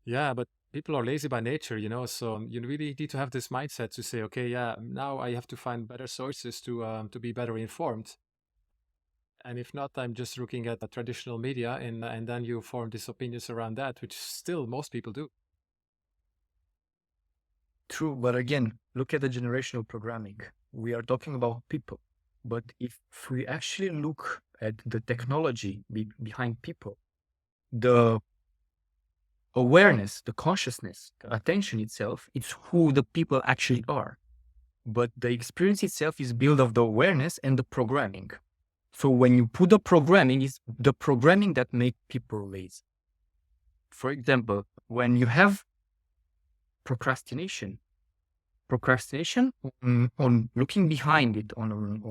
Yeah, but people are lazy by nature, so you really need to have this mindset to say, okay, yeah, now I have to find better sources to be better informed. And if not, I'm just looking at the traditional media, and then you form these opinions around that, which still most people do. True, but again, look at the generational programming. We are talking about people. But if we actually look at the technology behind people, the awareness, the consciousness, the attention itself, it's who the people actually are. But the experience itself is built of the awareness and the programming. So when you put the programming, it's the programming that make people lazy. For example, when you have procrastination on looking behind it on an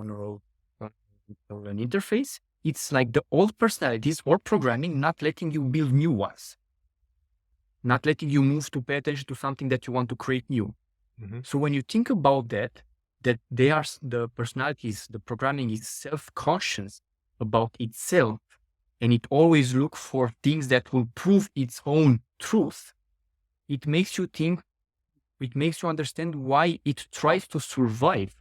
interface, it's like the old personalities or programming not letting you build new ones, not letting you move to pay attention to something that you want to create new. Mm-hmm. So when you think about that they are the personalities, the programming is self-conscious about itself, and it always look for things that will prove its own truth. It makes you think, it makes you understand why it tries to survive,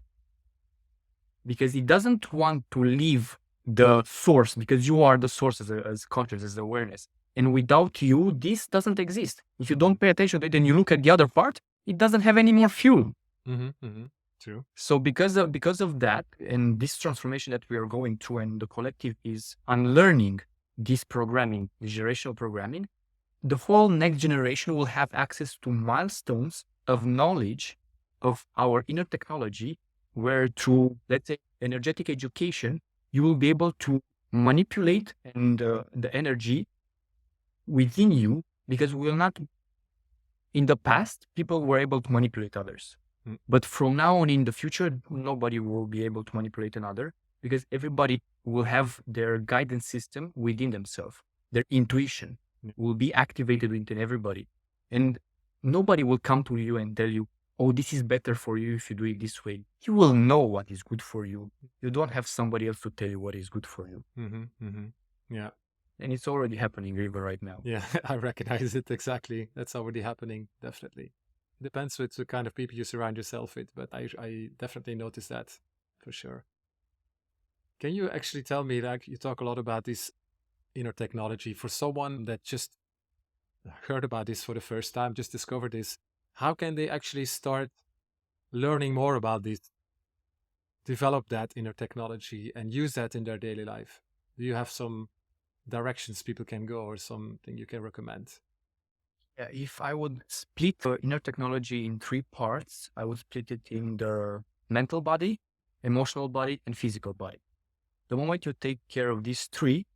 because it doesn't want to leave the source, because you are the source as conscious, as awareness. And without you, this doesn't exist. If you don't pay attention to it and you look at the other part, it doesn't have any more fuel. Mm-hmm. Mm-hmm. True. So because of that, and this transformation that we are going through, and the collective is unlearning this programming, this generational programming, the whole next generation will have access to milestones of knowledge of our inner technology, where through, let's say, energetic education, you will be able to manipulate and the energy within you, because we will not, in the past, people were able to manipulate others. Mm. But from now on in the future, nobody will be able to manipulate another, because everybody will have their guidance system within themselves. Their intuition will be activated within everybody. And nobody will come to you and tell you, oh, this is better for you if you do it this way. You will know what is good for you. You don't have somebody else to tell you what is good for you. Mm-hmm. Mm-hmm. Yeah. And it's already happening even right now. Yeah, I recognize it exactly. That's already happening, definitely. Depends with the kind of people you surround yourself with, but I definitely notice that for sure. Can you actually tell me, like, you talk a lot about this inner technology, for someone that just heard about this for the first time, just discovered this, how can they actually start learning more about this, develop that inner technology and use that in their daily life? Do you have some directions people can go, or something you can recommend? Yeah, if I would split the inner technology in three parts, I would split it in the mental body, emotional body, and physical body. The moment you take care of these three,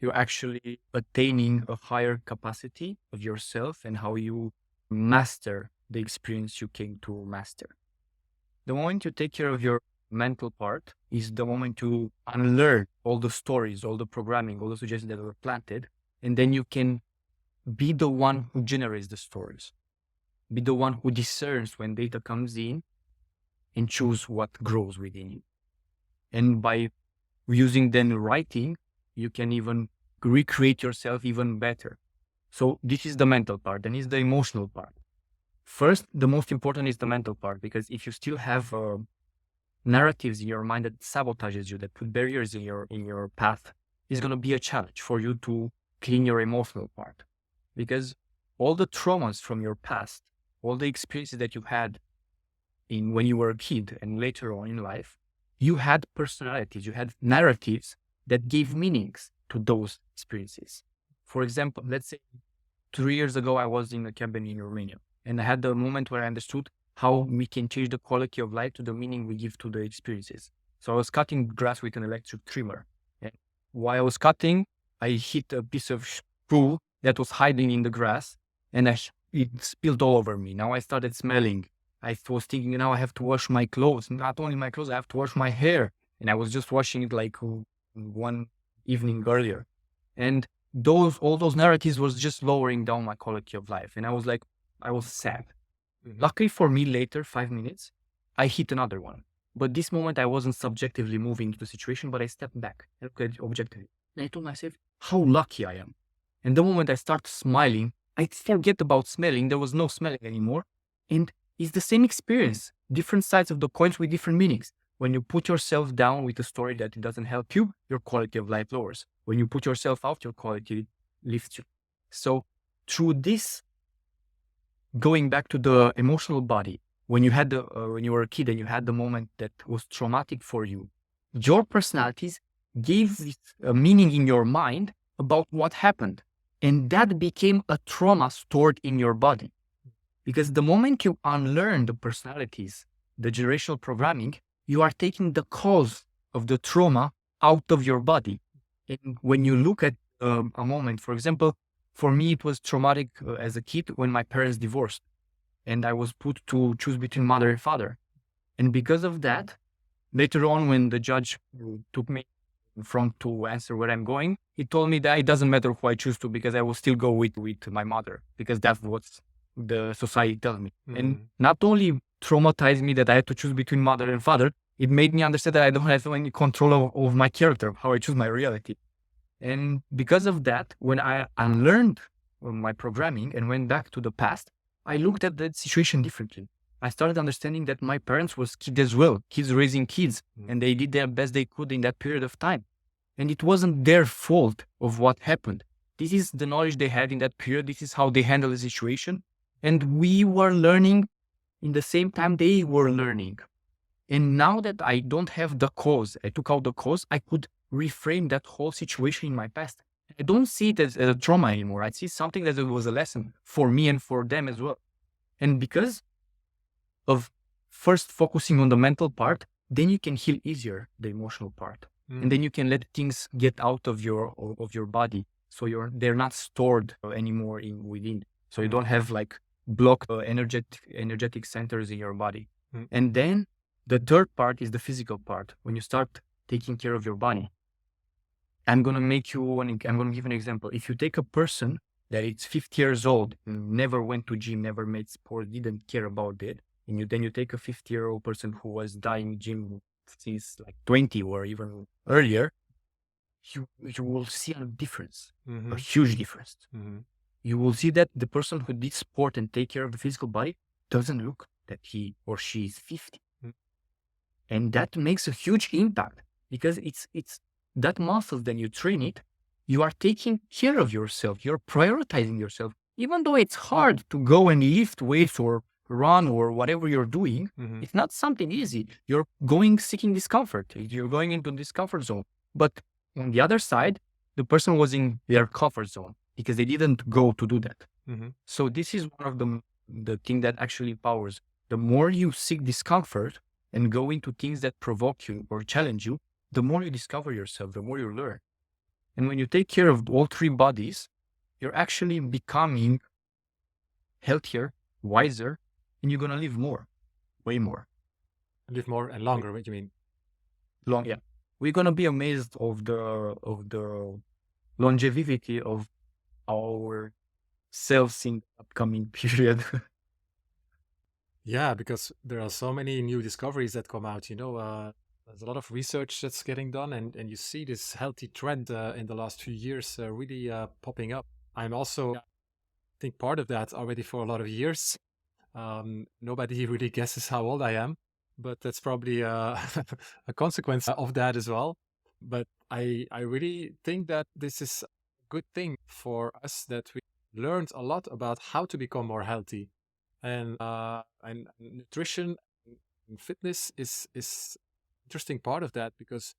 you're actually attaining a higher capacity of yourself and how you master the experience you came to master. The moment you take care of your mental part is the moment you unlearn all the stories, all the programming, all the suggestions that were planted, and then you can be the one who generates the stories, be the one who discerns when data comes in and choose what grows within you. And by using then writing, you can even recreate yourself even better. So this is the mental part, and is the emotional part. First, the most important is the mental part, because if you still have narratives in your mind that sabotages you, that put barriers in your path, it's going to be a challenge for you to clean your emotional part. Because all the traumas from your past, all the experiences that you had when you were a kid and later on in life, you had personalities, you had narratives that gave meanings to those experiences. For example, let's say 3 years ago, I was in a cabin in Romania, and I had the moment where I understood how we can change the quality of life to the meaning we give to the experiences. So I was cutting grass with an electric trimmer. And while I was cutting, I hit a piece of screw that was hiding in the grass, and it spilled all over me. Now I started smelling. I was thinking, now I have to wash my clothes. Not only my clothes, I have to wash my hair. And I was just washing it like one evening earlier. And all those narratives was just lowering down my quality of life. And I was sad. Mhm. Luckily for me, later, 5 minutes, I hit another one. But this moment, I wasn't subjectively moving to the situation, but I stepped back and looked at it objectively. And I told myself how lucky I am. And the moment I start smiling, I forget about smelling. There was no smelling anymore. And it's the same experience, different sides of the coins with different meanings. When you put yourself down with a story that it doesn't help you, your quality of life lowers. When you put yourself out, your quality lifts you. So through this, going back to the emotional body, when you were a kid and you had the moment that was traumatic for you, your personalities gave a meaning in your mind about what happened. And that became a trauma stored in your body. Because the moment you unlearn the personalities, the generational programming, you are taking the cause of the trauma out of your body. And when you look at a moment, for example, for me, it was traumatic as a kid when my parents divorced and I was put to choose between mother and father. And because of that, later on, when the judge took me in front to answer where I'm going, he told me that it doesn't matter who I choose to, because I will still go with my mother, because that's what the society tells me. Mhm. And not only traumatized me that I had to choose between mother and father, it made me understand that I don't have any control of my character, how I choose my reality. And because of that, when I unlearned my programming and went back to the past, I looked at that situation differently. I started understanding that my parents was kids as well, kids raising kids, and they did their best they could in that period of time. And it wasn't their fault of what happened. This is the knowledge they had in that period. This is how they handled the situation. And we were learning in the same time they were learning. And now that I don't have the cause, I took out the cause, I could reframe that whole situation in my past. I don't see it as a trauma anymore. I see something that was a lesson for me and for them as well. And because of first focusing on the mental part, then you can heal easier the emotional part. And then you can let things get out of your body. So they're not stored anymore within. So you don't have like blocked energetic centers in your body. And then the third part is the physical part. When you start taking care of your body, I'm going to give an example. If you take a person that is 50 years old, never went to gym, never made sport, didn't care about it, and then you take a 50-year-old person who was dying gym since like 20 or even earlier, you will see a difference, a huge difference. You will see that the person who did sport and take care of the physical body doesn't look that he or she is 50. And that makes a huge impact, because it's that muscles, then you train it, you are taking care of yourself, you're prioritizing yourself. Even though it's hard to go and lift weights or run or whatever you're doing, it's not something easy. You're seeking discomfort. You're going into discomfort zone. But on the other side, the person was in their comfort zone because they didn't go to do that. So this is one of the thing that actually empowers. The more you seek discomfort and go into things that provoke you or challenge you, the more you discover yourself, the more you learn. And when you take care of all three bodies, you're actually becoming healthier, wiser, and you're going to live more, way more. Live more and longer, what do you mean? Long, yeah. We're going to be amazed of the longevity of our selves in the upcoming period. Yeah, because there are so many new discoveries that come out, there's a lot of research that's getting done, and you see this healthy trend in the last few years really popping up. I'm also, I think, part of that already for a lot of years. Nobody really guesses how old I am, but that's probably a consequence of that as well. But I really think that this is a good thing for us, that we learned a lot about how to become more healthy. And nutrition and fitness is interesting part of that, because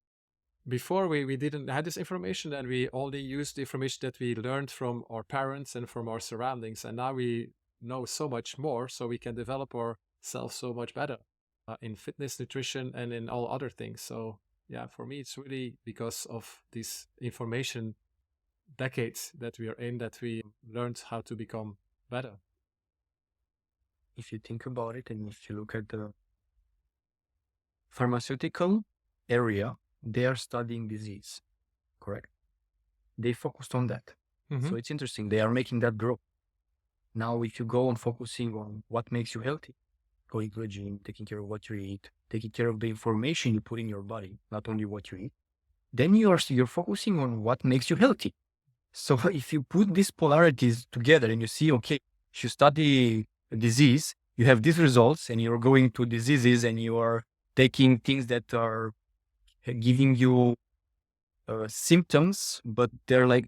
before we didn't have this information, and we only used the information that we learned from our parents and from our surroundings, and now we know so much more, so we can develop ourselves so much better in fitness, nutrition, and in all other things. So yeah, for me, it's really because of this information decades that we are in, that we learned how to become better. If you think about it, and if you look at the pharmaceutical area, they are studying disease, correct? They focused on that. So it's interesting. They are making that grow. Now, if you go on focusing on what makes you healthy, going to the gym, taking care of what you eat, taking care of the information you put in your body, not only what you eat, then you're focusing on what makes you healthy. So if you put these polarities together and you see, okay, if you study a disease, you have these results, and you're going to diseases and you are taking things that are giving you symptoms, but they're like,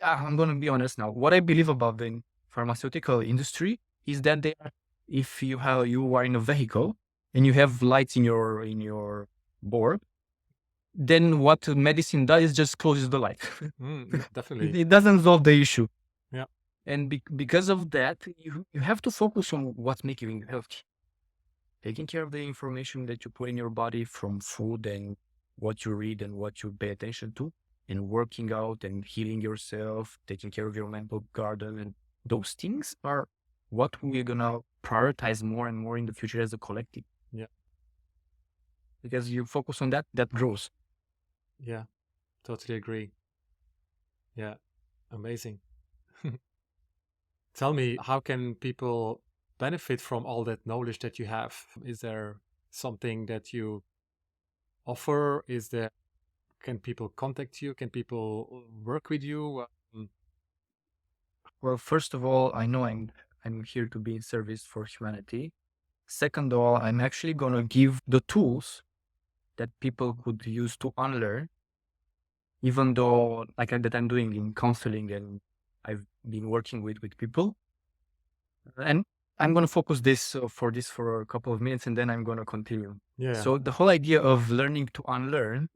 I'm going to be honest now. What I believe about the pharmaceutical industry is that they are, if you are in a vehicle and you have lights in your board, then what medicine does is just closes the light. Definitely. It doesn't solve the issue. Yeah. And because of that, you have to focus on what's making you healthy. Taking care of the information that you put in your body from food and what you read and what you pay attention to, and working out and healing yourself, taking care of your mental garden. And those things are what we're going to prioritize more and more in the future as a collective. Yeah. Because you focus on that, that grows. Yeah, totally agree. Yeah, amazing. Tell me, how can people benefit from all that knowledge that you have? Is there something that you offer? Can people contact you? Can people work with you? Well, first of all, I know I'm here to be in service for humanity. Second of all, I'm actually going to give the tools that people could use to unlearn, even though like that I'm doing in counseling and I've been working with people. And I'm going to focus for a couple of minutes, and then I'm going to continue. Yeah. So the whole idea of learning to unlearn,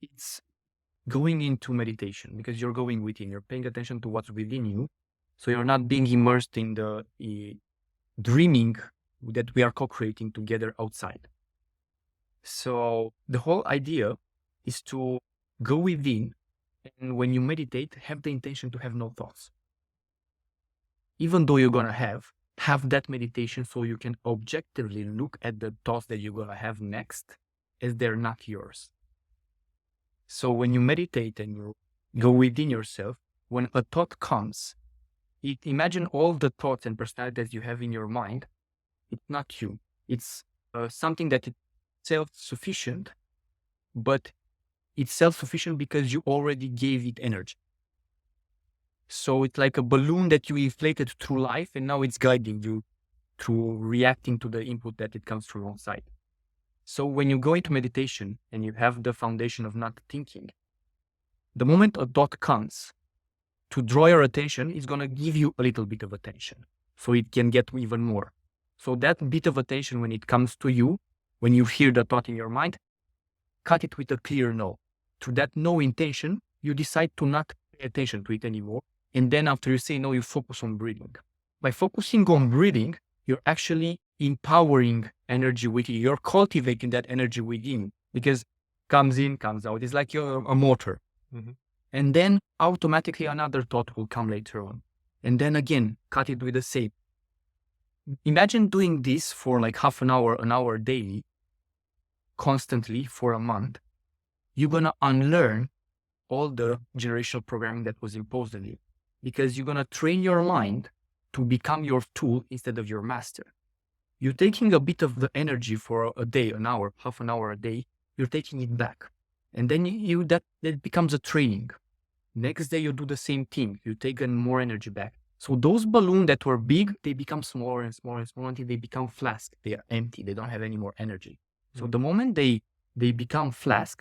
it's going into meditation, because you're going within, you're paying attention to what's within you. So you're not being immersed in the dreaming that we are co-creating together outside. So the whole idea is to go within, and when you meditate, have the intention to have no thoughts. Even though you're going to have that meditation, so you can objectively look at the thoughts that you're going to have next as they're not yours. So when you meditate and you go within yourself, when a thought comes, imagine all the thoughts and personalities you have in your mind. It's not you. It's something that is self-sufficient, but it's self-sufficient because you already gave it energy. So it's like a balloon that you inflated through life, and now it's guiding you through reacting to the input that it comes from outside. So when you go into meditation and you have the foundation of not thinking, the moment a thought comes, to draw your attention, it's going to give you a little bit of attention, so it can get even more. So that bit of attention, when it comes to you, when you hear the thought in your mind, cut it with a clear no. Through that no intention, you decide to not pay attention to it anymore. And then after you say no, you focus on breathing. By focusing on breathing, you're actually empowering energy within. You're cultivating that energy within, because comes in, comes out. It's like you're a motor. Mm-hmm. And then automatically another thought will come later on. And then again, cut it with the same. Imagine doing this for like half an hour daily, constantly for a month. You're going to unlearn all the generational programming that was imposed on you, because you're going to train your mind to become your tool instead of your master. You're taking a bit of the energy for a day, an hour, half an hour a day, you're taking it back. And then that becomes a training. Next day, you do the same thing. You take more energy back. So those balloons that were big, they become smaller and smaller and smaller until they become flask. They are empty. They don't have any more energy. So the moment they become flask,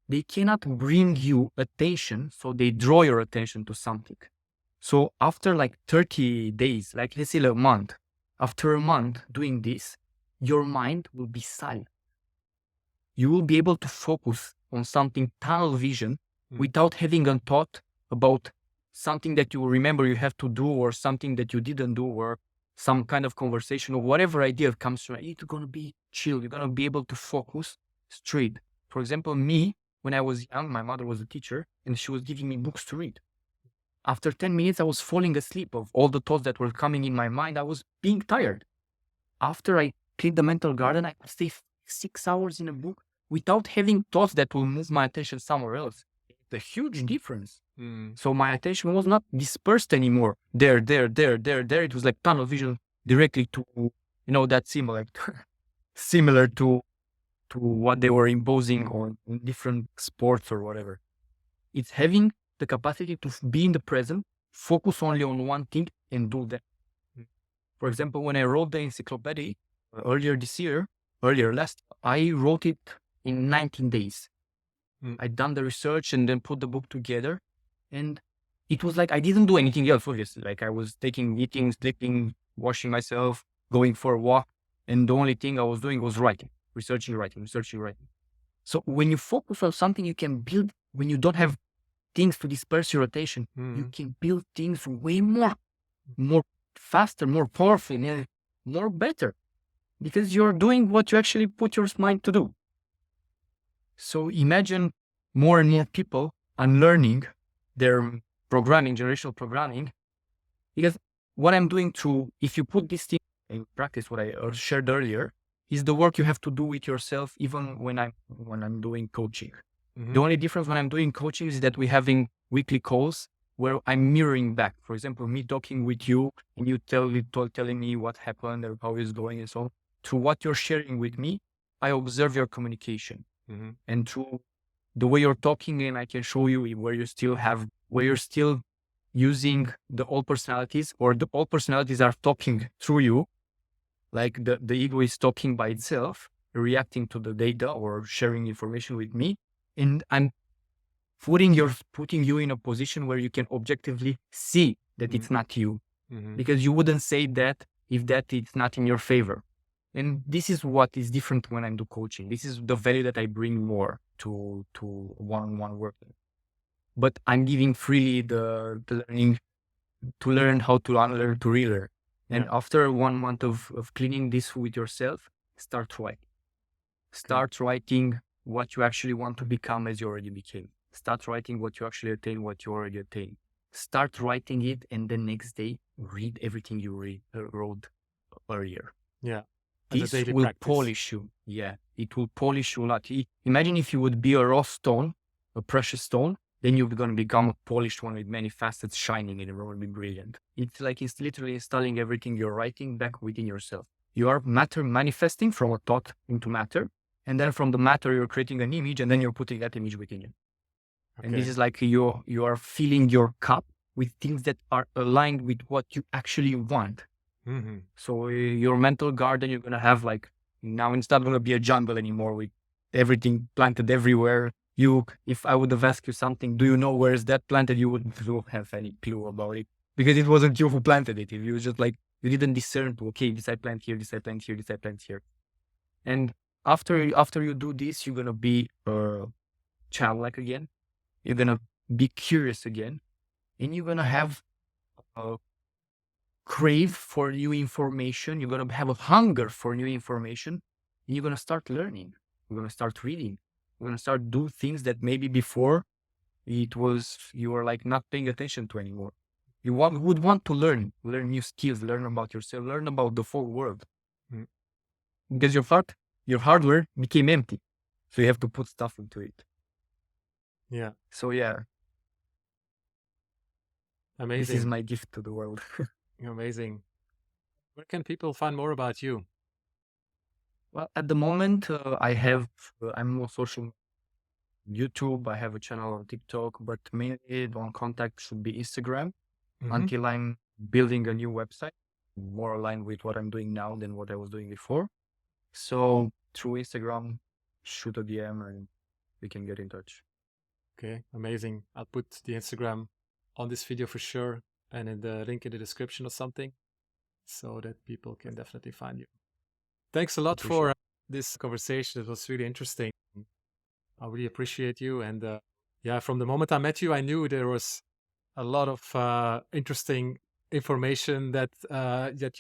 they cannot bring you attention. So they draw your attention to something. So after like 30 days, like let's say a month, after a month doing this, your mind will be silent. You will be able to focus on something, tunnel vision, without having a thought about something that you remember you have to do, or something that you didn't do, or some kind of conversation, or whatever idea comes to you. You're going to be chill. You're going to be able to focus straight. For example, me, when I was young, my mother was a teacher and she was giving me books to read. After 10 minutes, I was falling asleep of all the thoughts that were coming in my mind. I was being tired. After I cleaned the mental garden, I could stay 6 hours in a book without having thoughts that will move my attention somewhere else. It's a huge difference. So my attention was not dispersed anymore. There. It was like tunnel vision directly to, that symbol, like similar to what they were imposing on different sports or whatever. It's having the capacity to be in the present, focus only on one thing and do that. For example, when I wrote the encyclopedia earlier last, I wrote it in 19 days. I'd done the research and then put the book together. And it was like I didn't do anything else, obviously. Like I was eating, sleeping, washing myself, going for a walk. And the only thing I was doing was writing, researching, writing. So when you focus on something, you can build, when you don't have things to disperse your attention, you can build things way more faster, more powerful, more better, because you're doing what you actually put your mind to do. So imagine more and more people unlearning their programming, generational programming, because what I'm doing through, if you put this thing in practice, what I shared earlier, is the work you have to do with yourself, even when I'm doing coaching. The only difference when I'm doing coaching is that we're having weekly calls where I'm mirroring back. For example, me talking with you and you telling me what happened or how it's going and so on. Through what you're sharing with me, I observe your communication. And through the way you're talking, and I can show you where you're still using the old personalities, or the old personalities are talking through you. Like the ego is talking by itself, reacting to the data or sharing information with me. And I'm putting you in a position where you can objectively see that it's not you, because you wouldn't say that if that is not in your favor. And this is what is different when I do coaching. This is the value that I bring more to one-on-one work. But I'm giving freely the learning to learn how to unlearn to relearn. And after 1 month of cleaning this with yourself, start writing. Start writing what you actually want to become as you already became. Start writing what you actually attain, what you already attained. Start writing it, and the next day, read everything you wrote earlier. Yeah. This will polish you. Yeah, it will polish you a lot. Imagine if you would be a raw stone, a precious stone, then you're going to become a polished one with many facets shining, and it will be brilliant. It's like it's literally installing everything you're writing back within yourself. You are matter manifesting from a thought into matter. And then from the matter, you're creating an image, and then you're putting that image within you. Okay. And this is like you are filling your cup with things that are aligned with what you actually want. So your mental garden, you're going to have now it's not going to be a jungle anymore with everything planted everywhere. If I would have asked you something, do you know where is that planted? You wouldn't have any clue about it, because it wasn't you who planted it. If you just you didn't discern to, okay, this I plant here, this I plant here, this I plant here. And after you do this, you're going to be childlike again. You're going to be curious again. And you're going to have a crave for new information. You're going to have a hunger for new information. And you're going to start learning. You're going to start reading. You're going to start do things that maybe before you were like not paying attention to anymore. Would want to learn new skills, learn about yourself, learn about the whole world. Mm. Because your hardware became empty. So you have to put stuff into it. Yeah. So yeah, this is Amazing. my gift to the world. Amazing. Where can people find more about you? Well, at the moment, I'm more social YouTube. I have a channel on TikTok, but mainly on contact should be Instagram until I'm building a new website, more aligned with what I'm doing now than what I was doing before. So through Instagram, shoot a DM and we can get in touch. Okay, amazing. I'll put the Instagram on this video for sure and in the link in the description or something so that people can definitely find you. Thanks a lot for this conversation. It was really interesting. I really appreciate you. And yeah, from the moment I met you, I knew there was a lot of interesting information that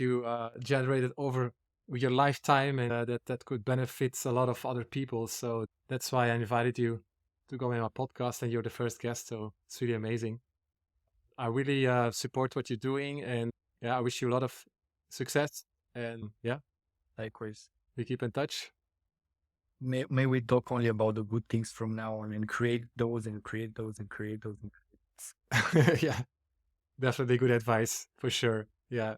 you generated over your lifetime, and that could benefit a lot of other people. So that's why I invited you to go in my podcast, and you're the first guest. So it's really amazing. I really support what you're doing, and yeah, I wish you a lot of success. And yeah, Likewise. we keep in touch. May we talk only about the good things from now on and create those and create those and create those. Yeah, definitely good advice for sure. Yeah.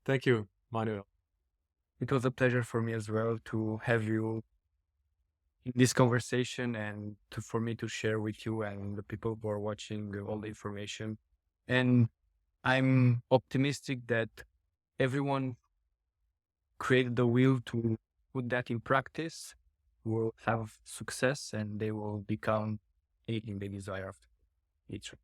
Thank you, Manuel. It was a pleasure for me as well to have you in this conversation and for me to share with you and the people who are watching all the information. And I'm optimistic that everyone created the will to put that in practice will have success and they will become anything they desire after each.